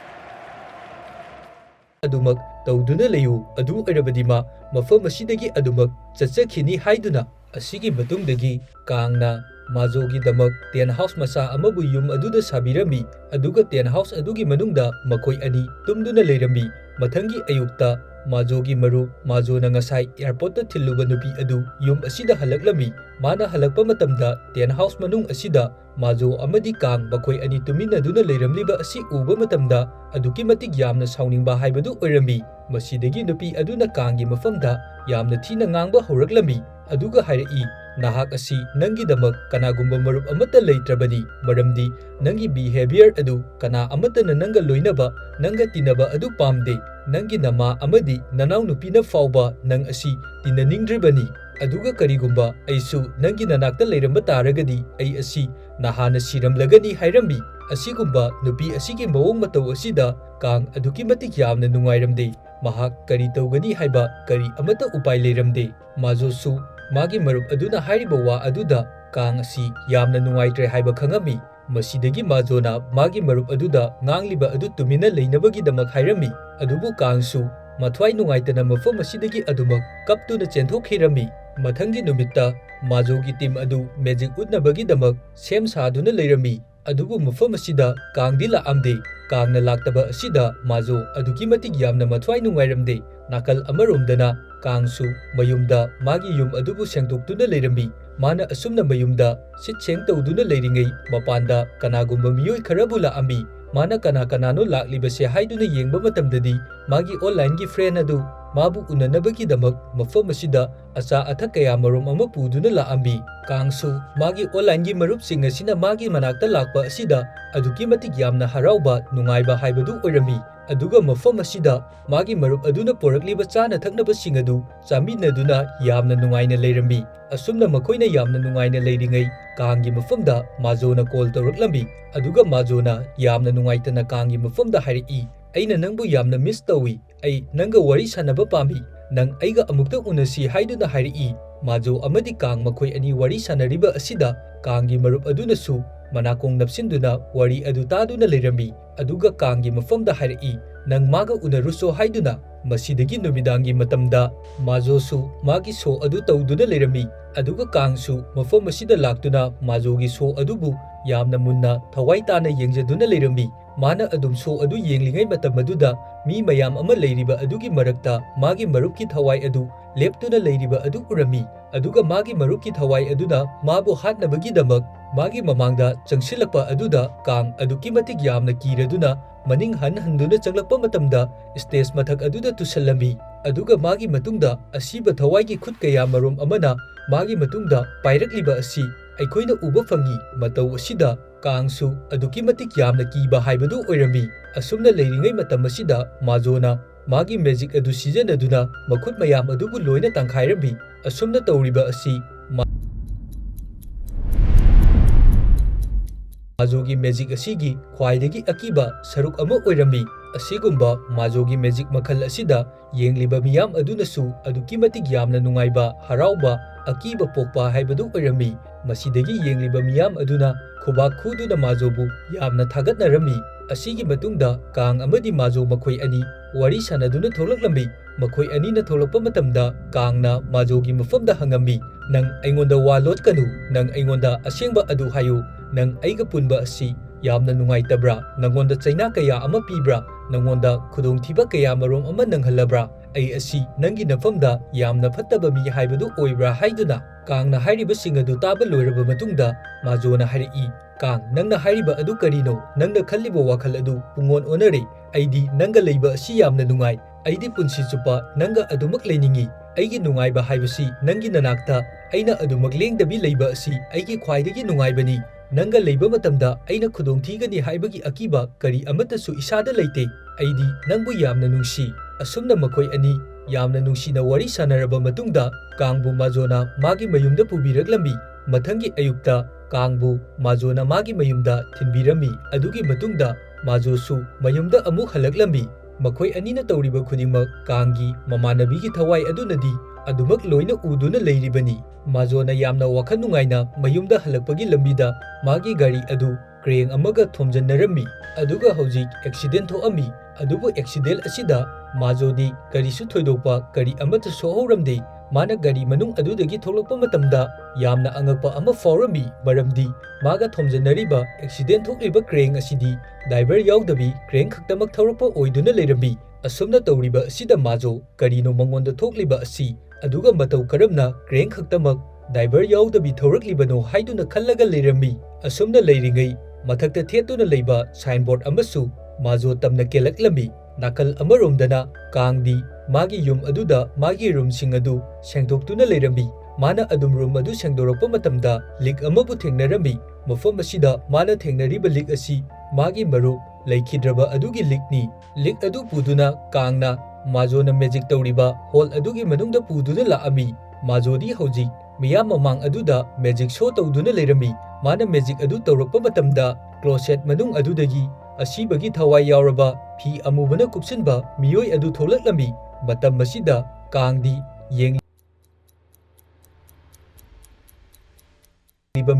adumak tawduna leyu adu oirabadima mafam asidagi adumak chachakini haiduna asigi matungdagi Kangna Majogi damak ten house masa amabu yum aduda sabirami aduga ten house adugi manungda makoi ani tumduna leirambi. Mathangi ayukta Majogi maru Majona ngasai airport ta thiluba nupi adu yum asida halaklambi. Mana halakpa matamda ten house manung asida Majo amadi Kang bakoi ani tuminaduna leiramliba asi uba matamda aduki matik yamna sauningba haibadu oirambi. Masidagi nupi aduna Kanggi mafamda yamna thina ngangba horaklambi. Aduga hairi nahak asi nangi damak kanagumba marup amata leitrabani maramdi nangi behavior adu kana amata na nanga loinaba nanga tinaba adu pamde nangi nama amadi nanau nupina fauba nang asi tinaningdribani aduga karigumba aisu nangi nanakta leiramba taragadi ai asi nahana siramlagani hairambi asigumba nupi asigi mawong matau asida Kang aduki matik yamna nungairamde mahak kari tawgani haiba kari amata upai leiramde Majo su magi marup aduna hairiba wa aduda Kang asi yamna nungaitre haiba khangami. Masidagi Majona magi marup aduda ngangliba adu tumina leinabagi damak hairami. Adubu Kang su mathwai nungaitana mafam asidagi adumak kaptuna chenthokkhirami. Mathangi numitta Majogi team adu magic utnabagi damak sem saduna leirami. Adubu mafam asida Kangdi laamde. Kangna laktaba asida Majo aduki matik yamna mathwai nungairamde. Nakal amaromdana Kangsu mayumda magi yum adubu sengdoktuna leirambi. Mana asumna mayumda sit seng tawduna leiringai mapanda kanagumba miyoi kharabu laambi. Mana kanano laklibase haiduna yengba matamdadi magi online gi friend adu mabu unanabagi damak mafam asida acha athak kaya marom ama puduna laambi. Kangsu magi online gi marupsing asina magi manakta lakpa asida aduki matik yamna harauba nungaiba haibadu oirami. Aduga mafam asida magi marup aduna porakliba chana thaknaba sing adu chaminaduna yamna nungaina leirambi. Asumna makoina yamna nungaina leiringai Kanggi mafamda Majona call tawraklambi. Aduga Majona yamna nungaitana Kanggi mafamda hairi aina nangbu yamna miss tawi ai nanga wari sanaba pami nang aiga amukta unasi haiduna hairi. Majo amadi Kang makoi ani wari sanariba asida Kanggi marup aduna su manakong napsinduna wari adu taduna leirambi. Aduga Kanggi mafamda hairi nang maga unaruso haiduna masidagi numidangi matamda Majo su magi so adu tawduna leirambi. Aduga Kang su mafam asida laktuna Majogi so adubu yamna munna thawai tana yengjaduna leirambi. Mana adum so adu yenglingai matam aduda mi mayam ama leiriba adugi marakta magi marupki thawai adu leptuna leiriba adu urami. Aduga magi marupki thawai aduna mabu hatnabagi damak magi mamangda changsilakpa aduda Kang aduki matik yamna kiraduna maning handuna changlakpa matamda stage mathak aduda tusallambi. Aduga magi matungda Ashiba Thawai khut kaya marom amana magi matungda pairakliba asi aikoina uba fangi matau asida Kangsu aduki matik yamna kiba haibadu oirami. Asumna leiringai matam asida Majona magi magic adu sijanaduna makhut mayam adubu loina tangkhairambi. Asumna tawriba asi Majogi magic asigi khwaidagi akiba saruk ama oirami. Asigumba Majogi magic makhal asida yengliba miyam adunasu aduki matik yamna nungaiba harauba akiba pokpa haibadu oirami. Masidagi yengliba miyam aduna khubak khuduna Majobu yamna thagatnarami. Asigi matungda Kang amadi Majo makhoi ani wari sanaduna tholaklambi. Makhoi ani na tholakpa matamda Kangna Majogi mafamda hangambi. Nang aingonda walot kanu nang aingonda asengba adu hayu nang aiga punba asi yamna nungaitabra nangonda chaina kaya ama pibra nangonda khudongthiba kaya marom ama nanghalabra ai asi nangi nafamda yamna phattaba mi haibadu oibra haiduna Kangna hairiba sing adu taba loiraba matungda Majona hairi Kang nangna hairiba adu karino nangna khalliba wakhal adu pungon onare aidi nanga leiba asi yamna nungai aidi punsi chupa nanga adumak leiningi ꯑꯩꯒꯤ ꯅꯨꯡꯉꯥꯏꯕ ꯍꯥꯏꯕꯁꯤ ꯅꯪꯒꯤ ꯅꯅꯥꯛꯇ ꯑꯩꯅ ꯑꯗꯨꯃꯛ ꯂꯦꯡꯗꯕꯤ ꯂꯩꯕ ꯑꯁꯤ ꯑꯩꯒꯤ ꯈ꯭ꯋꯥꯏꯗꯒꯤ ꯅꯨꯡꯉꯥꯏꯕꯅꯤ꯫ ꯅꯪꯒ ꯂꯩꯕ ꯃꯇꯝꯗ ꯑꯩꯅ ꯈꯨꯗꯣꯡꯊꯤꯒꯅꯤ ꯍꯥꯏꯕꯒꯤ ꯑꯀꯤꯕ ꯀꯔꯤ ꯑꯃꯠꯇꯁꯨ ꯏꯁꯥꯗ ꯂꯩꯇꯦ꯫ ꯑꯩꯗꯤ ꯅꯪꯕꯨ ꯌꯥꯝꯅ ꯅꯨꯡꯁꯤ꯫ ꯑꯁꯨꯝꯅ ꯃꯈꯣꯏ ꯑꯅꯤ ꯌꯥꯝꯅ ꯅꯨꯡꯁꯤꯅ ꯋꯥꯔꯤ ꯁꯥꯅꯔꯕ ꯃꯇꯨꯡꯗ ꯀꯥꯡꯕꯨ ꯃꯥꯖꯣꯅ ꯃꯥꯒꯤ ꯃꯌꯨꯝꯗ ꯄꯨꯕꯤꯔꯛꯂꯝꯃꯤ꯫ ꯃꯊꯪꯒꯤ ꯑꯌꯨꯛꯇ ꯀꯥꯡꯕꯨ ꯃꯥꯖꯣꯅ ꯃꯥꯒꯤ ꯃꯌꯨꯝꯗ ꯊꯤꯟꯕꯤꯔꯝꯃꯤ꯫ ꯑꯗꯨꯒꯤ ꯃꯇꯨꯡꯗ ꯃꯥꯖꯣꯁꯨ ꯃꯌꯨꯝꯗ ꯑꯃꯨꯛ ꯍꯜꯂꯛꯂꯝꯃꯤ꯫ ꯃꯈꯣꯏ ꯑꯅꯤꯅ ꯇꯧꯔꯤꯕ ꯈꯨꯗꯤꯡꯃꯛ ꯀꯥꯡꯒꯤ ꯃꯃꯥꯟꯅꯕꯤꯒꯤ ꯊꯋꯥꯏ ꯑꯗꯨꯅꯗꯤ ꯑꯗꯨꯃꯛ ꯂꯣꯏꯅ ꯎꯗꯨꯅ ꯂꯩꯔꯤꯕꯅꯤ꯫ ꯃꯥꯖꯣꯅ ꯌꯥꯝꯅ ꯋꯥꯈꯜ ꯅꯨꯡꯉꯥꯏꯅ ꯃꯌꯨꯝꯗ ꯍꯜꯂꯛꯄꯒꯤ ꯂꯝꯕꯤꯗ ꯃꯥꯒꯤ ꯒꯥꯔꯤ ꯑꯗꯨ ꯀ꯭ꯔꯦꯟ ꯑꯃꯒ ꯊꯣꯝꯖꯤꯟꯅꯔꯝꯃꯤ꯫ ꯑꯗꯨꯒ ꯍꯧꯖꯤꯛ ꯑꯦꯛꯁꯤꯗꯦꯟ ꯊꯣꯛꯑꯝꯃꯤ꯫ ꯑꯗꯨꯕꯨ ꯑꯦꯛꯁꯤꯗꯦꯟ ꯑꯁꯤꯗ ꯃꯥꯖꯣꯗꯤ ꯀꯔꯤꯁꯨ ꯊꯣꯏꯗꯣꯛꯄ ꯀꯔꯤ ꯑꯃꯠꯇ ꯁꯣꯛꯍꯧꯔꯝꯗꯦ꯫ ꯃꯥꯅ ꯒꯥꯔꯤ ꯃꯅꯨꯡ ꯑꯗꯨꯗꯒꯤ ꯊꯣꯛꯂꯛꯄ ꯃꯇꯝꯗ ꯌꯥꯝꯅ ꯑꯉꯛꯄ ꯑꯃ ꯐꯥꯎꯔꯝꯃꯤ, ꯃꯔꯝꯗꯤ ꯃꯥꯒ ꯊꯣꯝꯖꯤꯟꯅꯔꯤꯕ ꯑꯦꯛꯁꯤꯗꯦꯟ ꯊꯣꯛꯂꯤꯕ ꯀ꯭ꯔꯦꯟ ꯑꯁꯤꯗꯤ ꯗ꯭ꯔꯥꯏꯚꯔ ꯌꯥꯎꯗꯕꯤ ꯀ꯭ꯔꯦꯟ ꯈꯛꯇꯃꯛ ꯊꯧꯔꯛꯄ ꯑꯣꯏꯗꯨꯅ ꯂꯩꯔꯝꯃꯤ꯫ ꯑꯁꯨꯝꯅ ꯇꯧꯔꯤꯕ ꯑꯁꯤꯗ ꯃꯥꯖꯣ ꯀꯔꯤꯅꯣ ꯃꯉꯣꯟꯗ ꯊꯣꯛꯂꯤꯕ ꯑꯁꯤ, ꯑꯗꯨꯒ ꯃꯇꯧ ꯀꯔꯝꯅ ꯀ꯭ꯔꯦꯟ ꯈꯛꯇꯃꯛ ꯗ꯭ꯔꯥꯏꯚꯔ ꯌꯥꯎꯗꯕꯤ ꯊꯧꯔꯛꯂꯤꯕꯅꯣ ꯍꯥꯏꯗꯨꯅ ꯈꯜꯂꯒ ꯂꯩꯔꯝꯃꯤ꯫ ꯑꯁꯨꯝꯅ ꯂꯩꯔꯤꯉꯩ ꯃꯊꯛꯇ ꯊꯦꯠꯇꯨꯅ ꯂꯩꯕ ꯁꯥꯏꯟꯕꯣꯔꯗ ꯑꯃꯁꯨ ꯃꯥꯖꯣ ꯇꯝꯅ ꯀꯦꯜꯂꯛꯂꯝꯃꯤ꯫ ꯅꯥꯀꯜ ꯑꯃꯔꯣꯝꯗꯅ ꯀꯥꯡꯗꯤ ꯃꯥꯒꯤ ꯌꯨꯝ ꯑꯗꯨꯗ ꯃꯥꯒꯤ ꯔꯨꯝꯁꯤꯡ ꯑꯗꯨ ꯁꯦꯡꯗꯣꯛꯇꯨꯅ ꯂꯩꯔꯝꯃꯤ꯫ ꯃꯥꯅ ꯑꯗꯨꯝ ꯔꯨꯝ ꯑꯗꯨ ꯁꯦꯡꯗꯣꯔꯛꯄ ꯃꯇꯝꯗ ꯂꯤꯛ ꯑꯃꯕꯨ ꯊꯦꯡꯅꯔꯝꯃꯤ꯫ ꯃꯐꯝ ꯑꯁꯤꯗ ꯃꯥꯅ ꯊꯦꯡꯅꯔꯤꯕ ꯂꯤꯛ ꯑꯁꯤ ꯃꯥꯒꯤ ꯃꯔꯨꯞ ꯂꯩꯈꯤꯗ꯭ꯔꯕ ꯑꯗꯨꯒꯤ ꯂꯤꯛꯅꯤ꯫ ꯂꯤꯛ ꯑꯗꯨ ꯄꯨꯗꯨꯅ ꯀꯥꯡꯅ ꯃꯥꯖꯣꯅ ꯃꯦꯖꯤꯛ ꯇꯧꯔꯤꯕ ꯍꯣꯜ ꯑꯗꯨꯒꯤ ꯃꯅꯨꯡꯗ ꯄꯨꯗꯨꯅ ꯂꯥꯛꯑꯝꯃꯤ꯫ ꯃꯥꯖꯣꯗꯤ ꯍꯧꯖꯤꯛ ꯃꯤꯌꯥꯝ ꯃꯃꯥꯡ ꯑꯗꯨꯗ ꯃꯦꯖꯤꯛ ꯁꯣ ꯇꯧꯗꯨꯅ ꯂꯩꯔꯝꯃꯤ꯫ ꯃꯥꯅ ꯃꯦꯖꯤꯛ ꯑꯗꯨ ꯇꯧꯔꯛꯄ ꯃꯇꯝꯗ ꯀ꯭ꯂꯣꯁꯦꯠ ꯃꯅꯨꯡ ꯑꯗꯨꯗꯒꯤ ꯑꯁꯤꯕꯒꯤ ꯊꯋꯥꯏ ꯌꯥꯎꯔꯕ ꯐꯤ ꯑꯃꯨꯕꯅ ꯀꯨꯞꯁꯤꯟꯕ ꯃꯤꯑꯣꯏ ꯑꯗꯨ ꯊꯣꯛꯂꯛꯂꯝꯃꯤ꯫ ꯃꯇꯝ ꯑꯁꯤꯗ ꯀꯥꯡꯗꯤ ꯌꯦꯡꯂꯤꯕ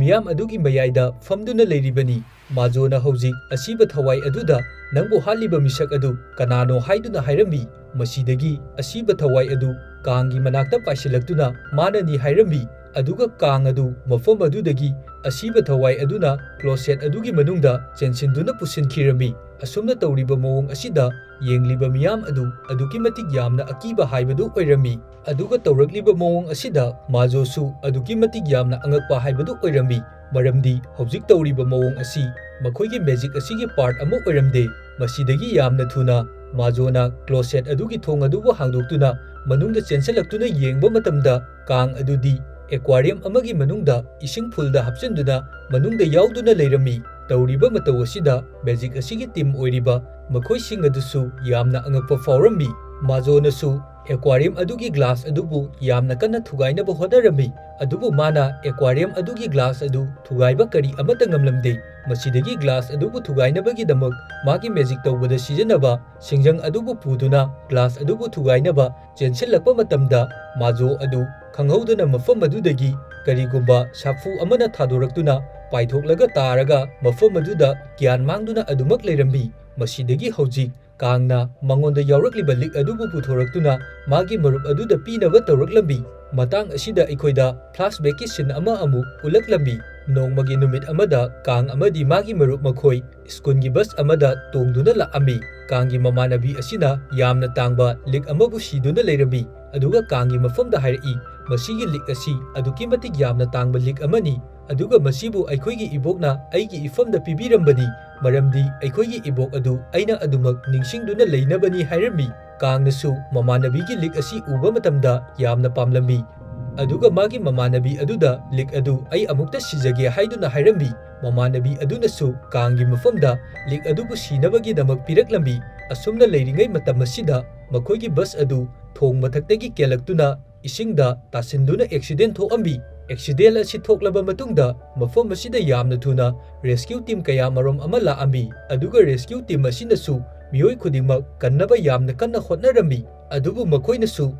ꯃꯤꯌꯥꯝ ꯑꯗꯨꯒꯤ ꯃꯌꯥꯏꯗ ꯐꯝꯗꯨꯅ ꯂꯩꯔꯤꯕꯅꯤ꯫ ꯃꯥꯖꯣꯅ ꯍꯧꯖꯤꯛ ꯑꯁꯤꯕ ꯊꯋꯥꯏ ꯑꯗꯨꯗ ꯅꯪꯕꯨ ꯍꯥꯠꯂꯤꯕ ꯃꯤꯁꯛ ꯑꯗꯨ ꯀꯅꯥꯅꯣ ꯍꯥꯏꯗꯨꯅ ꯍꯥꯏꯔꯝꯃꯤ꯫ ꯃꯁꯤꯗꯒꯤ ꯑꯁꯤꯕ ꯊꯋꯥꯏ ꯑꯗꯨ ꯀꯥꯡꯒꯤ ꯃꯅꯥꯛꯇ ꯄꯥꯏꯁꯤꯜꯂꯛꯇꯨꯅ ꯃꯥꯅꯅꯤ ꯍꯥꯏꯔꯝꯃꯤ꯫ ꯑꯗꯨꯒ ꯀꯥꯡ ꯑꯗꯨ ꯃꯐꯝ ꯑꯗꯨꯗꯒꯤ ꯑꯁꯤꯕ ꯊꯋꯥꯏ ꯑꯗꯨꯅ ꯀ꯭ꯂꯣꯁꯦꯠ ꯑꯗꯨꯒꯤ ꯃꯅꯨꯡꯗ ꯆꯦꯟꯁꯤꯟꯗꯨꯅ ꯄꯨꯁꯤꯟꯈꯤꯔꯝꯃꯤ꯫ ꯑꯁꯨꯝꯅ ꯇꯧꯔꯤꯕ ꯃꯑꯣꯡ ꯑꯁꯤꯗ ꯌꯦꯡꯂꯤꯕ ꯃꯤꯌꯥꯝ ꯑꯗꯨ ꯑꯗꯨꯛꯀꯤ ꯃꯇꯤꯛ ꯌꯥꯝꯅ ꯑꯀꯤꯕ ꯍꯥꯏꯕꯗꯨ ꯑꯣꯏꯔꯝꯃꯤ꯫ ꯑꯗꯨꯒ ꯇꯧꯔꯛꯂꯤꯕ ꯃꯑꯣꯡ ꯑꯁꯤꯗ ꯃꯥꯖꯣꯁꯨ ꯑꯗꯨꯛꯀꯤ ꯃꯇꯤꯛ ꯌꯥꯝꯅ ꯑꯉꯛꯄ ꯍꯥꯏꯕꯗꯨ ꯑꯣꯏꯔꯝꯃꯤ, ꯃꯔꯝꯗꯤ ꯍꯧꯖꯤꯛ ꯇꯧꯔꯤꯕ ꯃꯑꯣꯡ ꯑꯁꯤ ꯃꯈꯣꯏꯒꯤ ꯃꯦꯖꯤꯛ ꯑꯁꯤꯒꯤ ꯄꯥꯔꯠ ꯑꯃ ꯑꯣꯏꯔꯝꯗꯦ꯫ ꯃꯁꯤꯗꯒꯤ ꯌꯥꯝꯅ ꯊꯨꯅ ꯃꯥꯖꯣꯅ ꯀ꯭ꯂꯣꯁꯦꯠ ꯑꯗꯨꯒꯤ ꯊꯣꯡ ꯑꯗꯨꯕꯨ ꯍꯥꯡꯗꯣꯛꯇꯨꯅ ꯃꯅꯨꯡꯗ ꯆꯦꯟꯁꯤꯜꯂꯛꯇꯨꯅ ꯌꯦꯡꯕ ꯃꯇꯝꯗ ꯀꯥꯡ ꯑꯗꯨꯗꯤ ꯑꯦꯀ꯭ꯋꯥꯔꯤꯌꯝ ꯑꯃꯒꯤ ꯃꯅꯨꯡꯗ ꯏꯁꯤꯡ ꯐꯨꯜꯗ ꯍꯥꯞꯆꯤꯟꯗꯨꯅ ꯃꯅꯨꯡꯗ ꯌꯥꯎꯗꯨꯅ ꯂꯩꯔꯝꯃꯤ꯫ ꯇꯧꯔꯤꯕ ꯃꯇꯧ ꯑꯁꯤꯗ ꯃꯦꯖꯤꯛ ꯑꯁꯤꯒꯤ ꯇꯤꯝ ꯑꯣꯏꯔꯤꯕ ꯃꯈꯣꯏꯁꯤꯡ ꯑꯗꯨꯁꯨ ꯌꯥꯝꯅ ꯑꯉꯛꯄ ꯐꯥꯎꯔꯝꯃꯤ꯫ ꯃꯥꯖꯣꯅꯁꯨ ꯑꯦꯀ꯭ꯋꯥꯔꯤꯌꯝ ꯑꯗꯨꯒꯤ ꯒ꯭ꯂꯥꯁ ꯑꯗꯨꯕꯨ ꯌꯥꯝꯅ ꯀꯟꯅ ꯊꯨꯒꯥꯏꯅꯕ ꯍꯣꯠꯅꯔꯝꯃꯤ, ꯑꯗꯨꯕꯨ ꯃꯥꯅ ꯑꯦꯀ꯭ꯋꯥꯔꯤꯌꯝ ꯑꯗꯨꯒꯤ ꯒ꯭ꯂꯥꯁ ꯑꯗꯨ ꯊꯨꯒꯥꯏꯕ ꯀꯔꯤ ꯑꯃꯠꯇ ꯉꯝꯂꯝꯗꯦ꯫ ꯃꯁꯤꯗꯒꯤ ꯒ꯭ꯂꯥꯁ ꯑꯗꯨꯕꯨ ꯊꯨꯒꯥꯏꯅꯕꯒꯤꯗꯃꯛ ꯃꯥꯒꯤ ꯃꯦꯖꯤꯛ ꯇꯧꯕꯗ ꯁꯤꯖꯤꯟꯅꯕ ꯁꯤꯡꯖꯪ ꯑꯗꯨꯕꯨ ꯄꯨꯗꯨꯅ ꯒ꯭ꯂꯥꯁ ꯑꯗꯨꯕꯨ ꯊꯨꯒꯥꯏꯅꯕ ꯆꯦꯟꯁꯤꯜꯂꯛꯄ ꯃꯇꯝꯗ ꯃꯥꯖꯣ ꯑꯗꯨ ꯈꯪꯍꯧꯗꯅ ꯃꯐꯝ ꯑꯗꯨꯗꯒꯤ ꯀꯔꯤꯒꯨꯝꯕ ꯁꯥꯐꯨ ꯑꯃꯅ ꯊꯥꯗꯣꯔꯛꯇꯨꯅ ꯄꯥꯏꯊꯣꯛꯂꯒ ꯇꯥꯔꯒ ꯃꯐꯝ ꯑꯗꯨꯗ ꯒ꯭ꯌꯥꯟ ꯃꯥꯡꯗꯨꯅ ꯑꯗꯨꯃꯛ ꯂꯩꯔꯝꯃꯤ꯫ ꯃꯁꯤꯗꯒꯤ ꯍꯧꯖꯤꯛ ꯀꯥꯡꯅ ꯃꯉꯣꯟꯗ ꯌꯥꯎꯔꯛꯂꯤꯕ ꯂꯤꯛ ꯑꯗꯨꯕꯨ ꯄꯨꯊꯣꯔꯛꯇꯨꯅ ꯃꯥꯒꯤ ꯃꯔꯨꯞ ꯑꯗꯨꯗ ꯄꯤꯅꯕ ꯇꯧꯔꯛꯂꯝꯃꯤ꯫ ꯃꯇꯥꯡ ꯑꯁꯤꯗ ꯑꯩꯈꯣꯏꯗ ꯐ꯭ꯂꯥꯁꯕꯦꯛꯀꯤ ꯁꯤꯟ ꯑꯃ ꯑꯃꯨꯛ ꯎꯠꯂꯛꯂꯝꯃꯤ꯫ ꯅꯣꯡꯃꯒꯤ ꯅꯨꯃꯤꯠ ꯑꯃꯗ ꯀꯥꯡ ꯑꯃꯗꯤ ꯃꯥꯒꯤ ꯃꯔꯨꯞ ꯃꯈꯣꯏ ꯁ꯭ꯀꯨꯜꯒꯤ ꯕꯁ ꯑꯃꯗ ꯇꯣꯡꯗꯨꯅ ꯂꯥꯛꯑꯝꯃꯤ꯫ ꯀꯥꯡꯒꯤ ꯃꯃꯥꯟꯅꯕꯤ ꯑꯁꯤꯅ ꯌꯥꯝꯅ ꯇꯥꯡꯕ ꯂꯤꯛ ꯑꯃꯕꯨ ꯁꯤꯗꯨꯅ ꯂꯩꯔꯝꯃꯤ, ꯑꯗꯨꯒ ꯀꯥꯡꯒꯤ ꯃꯐꯝꯗ ꯍꯥꯏꯔꯛꯏ, ꯃꯁꯤꯒꯤ ꯂꯤꯛ ꯑꯁꯤ ꯑꯗꯨꯛꯀꯤ ꯃꯇꯤꯛ ꯌꯥꯝꯅ ꯇꯥꯡꯕ ꯂꯤꯛ ꯑꯃꯅꯤ, ꯑꯗꯨꯒ ꯃꯁꯤꯕꯨ ꯑꯩꯈꯣꯏꯒꯤ ꯏꯕꯣꯛꯅ ꯑꯩꯒꯤ ꯏꯐꯝꯗ ꯄꯤꯕꯤꯔꯝꯕꯅꯤ, ꯃꯔꯝꯗꯤ ꯑꯩꯈꯣꯏꯒꯤ ꯏꯕꯣꯛ ꯑꯗꯨ ꯑꯩꯅ ꯑꯗꯨꯃꯛ ꯅꯤꯡꯁꯤꯡꯗꯨꯅ ꯂꯩꯅꯕꯅꯤ ꯍꯥꯏꯔꯝꯃꯤ꯫ ꯀꯥꯡꯅꯁꯨ ꯃꯃꯥꯟꯅꯕꯤꯒꯤ ꯂꯤꯛ ꯑꯁꯤ ꯎꯕ ꯃꯇꯝꯗ ꯌꯥꯝꯅ ꯄꯥꯝꯂꯝꯃꯤ, ꯑꯗꯨꯒ ꯃꯥꯒꯤ ꯃꯃꯥꯟꯅꯕꯤ ꯑꯗꯨꯗ ꯂꯤꯛ ꯑꯗꯨ ꯑꯩ ꯑꯃꯨꯛꯇ ꯁꯤꯖꯒꯦ ꯍꯥꯏꯗꯨꯅ ꯍꯥꯏꯔꯝꯃꯤ꯫ ꯃꯃꯥꯟꯅꯕꯤ ꯑꯗꯨꯅꯁꯨ ꯀꯥꯡꯒꯤ ꯃꯐꯝꯗ ꯂꯤꯛ ꯑꯗꯨꯕꯨ ꯁꯤꯅꯕꯒꯤꯗꯃꯛ ꯄꯤꯔꯛꯂꯝꯃꯤ꯫ ꯑꯁꯨꯝꯅ ꯂꯩꯔꯤꯉꯩ ꯃꯇꯝ ꯑꯁꯤꯗ ꯃꯈꯣꯏꯒꯤ ꯕꯁ ꯑꯗꯨ ꯊꯣꯡ ꯃꯊꯛꯇꯒꯤ ꯀꯦꯜꯂꯛꯇꯨꯅ ꯏꯁꯤꯡꯗ ꯇꯥꯁꯤꯟꯗꯨꯅ ꯑꯦꯛꯁꯤꯗꯦꯟ ꯊꯣꯛꯑꯝꯃꯤ꯫ ꯑꯦꯛꯁꯤꯗꯦꯟ ꯑꯁꯤ ꯊꯣꯛꯂꯕ ꯃꯇꯨꯡꯗ ꯃꯐꯝ ꯑꯁꯤꯗ ꯌꯥꯝꯅ ꯊꯨꯅ ꯔꯦꯁꯀ꯭ꯌꯨ ꯇꯤꯝ ꯀꯌꯥꯃꯔꯣꯝ ꯑꯃ ꯂꯥꯛꯑꯝꯃꯤ, ꯑꯗꯨꯒ ꯔꯦꯁꯀ꯭ꯌꯨ ꯇꯤꯝ ꯑꯁꯤꯅꯁꯨ ꯃꯤꯑꯣꯏ ꯈꯨꯗꯤꯡꯃꯛ ꯀꯟꯅꯕ ꯌꯥꯝꯅ ꯀꯟꯅ ꯍꯣꯠꯅꯔꯝꯃꯤ, ꯑꯗꯨꯕꯨ ꯃꯈꯣꯏꯅꯁꯨ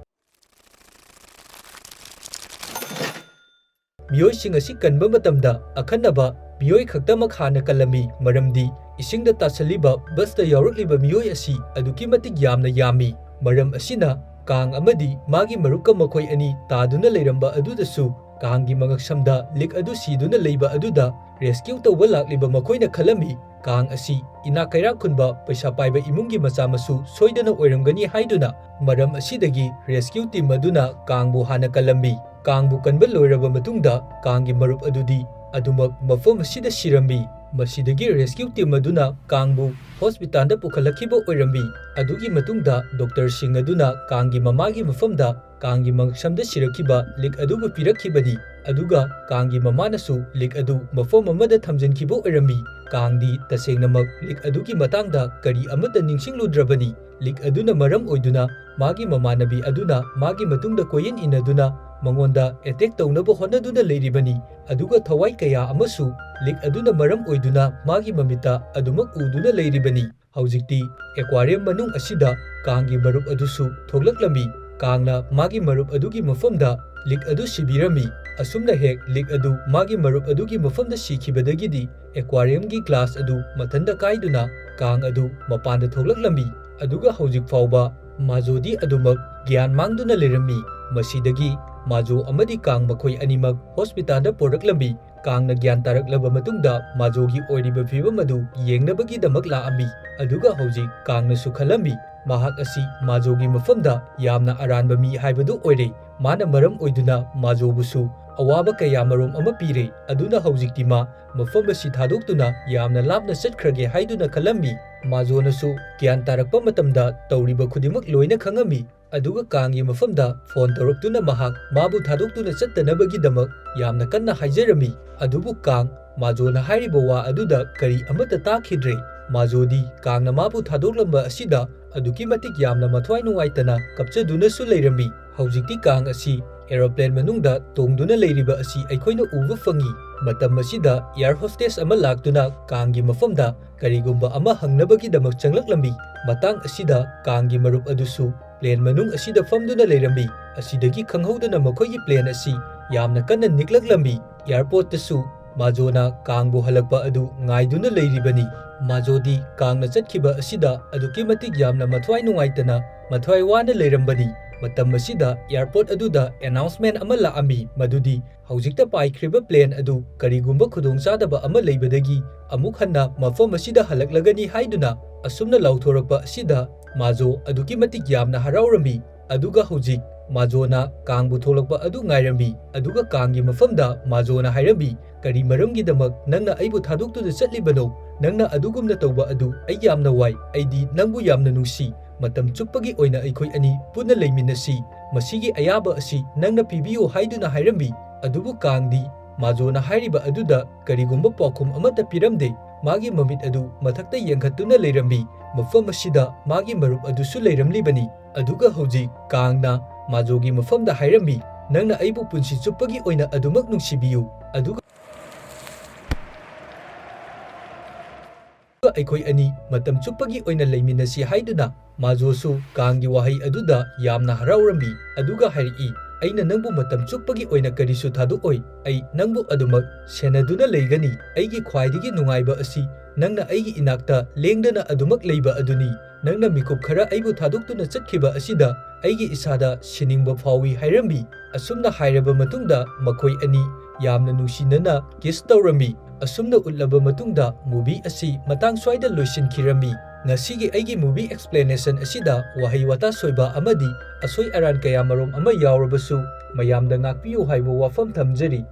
ꯃꯤꯑꯣꯏꯁꯤꯡ ꯑꯁꯤ ꯀꯟꯕ ꯃꯇꯝꯗ ꯑꯈꯟꯅꯕ ꯃꯤꯑꯣꯏ ꯈꯛꯇꯃꯛ ꯍꯥꯟꯅ ꯀꯜꯂꯝꯃꯤ, ꯃꯔꯝꯗꯤ ꯏꯁꯤꯡꯗ ꯇꯥꯁꯜꯂꯤꯕ ꯕꯁꯇ ꯌꯥꯎꯔꯛꯂꯤꯕ ꯃꯤꯑꯣꯏ ꯑꯁꯤ ꯑꯗꯨꯛꯀꯤ ꯃꯇꯤꯛ ꯌꯥꯝꯅ ꯌꯥꯝꯃꯤ꯫ ꯃꯔꯝ ꯑꯁꯤꯅ ꯀꯥꯡ ꯑꯃꯗꯤ ꯃꯥꯒꯤ ꯃꯔꯨꯞꯀ ꯃꯈꯣꯏ ꯑꯅꯤ ꯇꯥꯗꯨꯅ ꯂꯩꯔꯝꯕ ꯑꯗꯨꯗꯁꯨ ꯀꯥꯡꯒꯤ ꯃꯉꯛꯁꯝꯗ ꯂꯤꯛ ꯑꯗꯨ ꯁꯤꯗꯨꯅ ꯂꯩꯕ ꯑꯗꯨꯗ ꯔꯦꯁꯀ꯭ꯌꯨ ꯇꯧꯕ ꯂꯥꯛꯂꯤꯕ ꯃꯈꯣꯏꯅ ꯈꯜꯂꯝꯃꯤ, ꯀꯥꯡ ꯑꯁꯤ ꯏꯅꯥꯛ ꯀꯩꯔꯥꯛ ꯈꯨꯟꯕ ꯄꯩꯁꯥ ꯄꯥꯏꯕ ꯏꯃꯨꯡꯒꯤ ꯃꯆꯥ ꯃꯁꯨ ꯁꯣꯏꯗꯅ ꯑꯣꯏꯔꯝꯒꯅꯤ ꯍꯥꯏꯗꯨꯅ꯫ ꯃꯔꯝ ꯑꯁꯤꯗꯒꯤ ꯔꯦꯁꯀ꯭ꯌꯨ ꯇꯤꯝ ꯑꯗꯨꯅ ꯀꯥꯡꯕꯨ ꯍꯥꯟꯅ ꯀꯜꯂꯝꯃꯤ꯫ ꯀꯥꯡꯕꯨ ꯀꯟꯕ ꯂꯣꯏꯔꯕ ꯃꯇꯨꯡꯗ ꯀꯥꯡꯒꯤ ꯃꯔꯨꯞ ꯑꯗꯨꯗꯤ ꯑꯗꯨꯃꯛ ꯃꯐꯝ ꯑꯁꯤꯗ ꯁꯤꯔꯝꯃꯤ꯫ ꯃꯁꯤꯗꯒꯤ ꯔꯦꯁꯀ꯭ꯌꯨ ꯇꯤꯝ ꯑꯗꯨꯅ ꯀꯥꯡꯕꯨ ꯍꯣꯁꯄꯤꯇꯥꯜꯗ ꯄꯨꯈꯠꯂꯛꯈꯤꯕ ꯑꯣꯏꯔꯝꯃꯤ꯫ ꯑꯗꯨꯒꯤ ꯃꯇꯨꯡꯗ ꯗꯣꯛꯇꯔꯁꯤꯡ ꯑꯗꯨꯅ ꯀꯥꯡꯒꯤ ꯃꯃꯥꯒꯤ ꯃꯐꯝꯗ Kaanggi mangsamda sirakhiba lik adubu pirakhibani aduga Kaanggi mamanasu lik adu mafom amada thamjankiba oirami Kaangdi tasengnamak lik adugi matangda kari amata ningsingludrabani lik aduna maram oiduna magi mamanabi aduna magi matungda koyen inaduna mangonda attack taunaba honaduna leiribani aduga thawai kaya amasu lik aduna maram oiduna magi mamita adumak uduna leiribani haujikti aquarium manung asida Kaanggi marup adusu thoglaklambi Kaangna magi marup adugi mafamda lik adu sibirami asumna hek lik adu magi marup adugi mafamda sikhibadagidi aquarium gi glass adu mathanda kaiduna Kaang adu mapanda thoglaklambi aduga haujik fauba majodi adumak gyan mangduna lerami masidagi majo amadi Kaang makhoi animak hospital da poraklambi Kaangna gyan taraklaba matungda majogi oiriba phibam adu yengnabagi damak laami aduga haujik Kaangna sukhalambi mahak asi majogi mafamda yamna aranba mi haibadu oire mana maram oiduna majobusu awaba kaya marom ama pire aduna haujikti ma mafam asi thadoktuna yamna lapna chatkrage haiduna khalambi majonasu gyan tarakpa matamda tawriba khudimak loina khangami aduga Kaanggi mafamda phone tawraktuna mahak mabu thadoktuna chattanabagi damak yamna kanna haijarami adubu Kaang majona hairiba wa aduda kari amata takhidre majodi Kaangna mabu thadoklamba asida aduki matik yamna mathwai nungaitana kapchaduna su leirami haujikti Kaang asi aeroplane manungda tongduna leiriba asi aikoina uba fangi matam asida air hostess ama laktuna Kaanggi mafamda karigumba ama hangnabagi damak changlaklambi matang asida Kaanggi marup adusu plane manung asida famduna leirami asidagi khanghaudana makhoigi plane asi yamna kanna niklaklambi airport tasu majona Kaangbu halakpa adu ngaiduna leiribani majodi Kaangna chatkhiba asida aduki matik yamna mathwai nungaitana mathwai wana leirambani matam asida airport aduda announcement ama laami madudi haujikta paikriba plane adu karigumba khudongchadaba ama leibadagi amuk hanna mafam asida halaklagani haiduna asumna lauthorakpa asida majo aduki matik yamna haraurami aduga haujik majona Kaangbu tholakpa adu ngairami aduga Kaanggi mafamda majona hairami kari maramgi damak nangna aibu thadoktuna chatlibano nangna adugumna tawba adu ai yamna wai aidi nangbu yamna nungsi matam chuppagi oina aikoi ani punna leiminasi masigi ayaba asi nangna pibiyo haiduna hairami adubu Kaangdi majona hairiba aduda karigumba paukhum amata piramde magi mamit adu mathakta yengkhatuna leirami mafam asida magi marup adusu leiramlibani aduga hauji Kaangna majogi mafamda hairami nangna aibu punsi chuppagi oina adumak nungsibiyu aduga aikoi ani matam chuppagi oina leiminasi haiduna majosu Kaanggi wahai aduda yamna haraurambi aduga hairi aina nangbu matam chuppagi oina karisu thadokoi ai nangbu adumak senaduna leigani aigi khwaidigi nungaiba asi nangna aigi inakta lengdana adumak leiba aduni nangna mikup khara aibu thadoktuna chatkhiba asida aigi isada siningba phawi hairambi asumna hairaba matungda makhoi ani yamna nungsinana kiss tawrambi asumna utlaba matungda movie asi matang swaida loisinkhirami ngasigi aigi movie explanation asida wahai wata soiba amadi asoi aran kaya marom ama yaurabasu mayamda ngakpiyu haiba wafam thamjari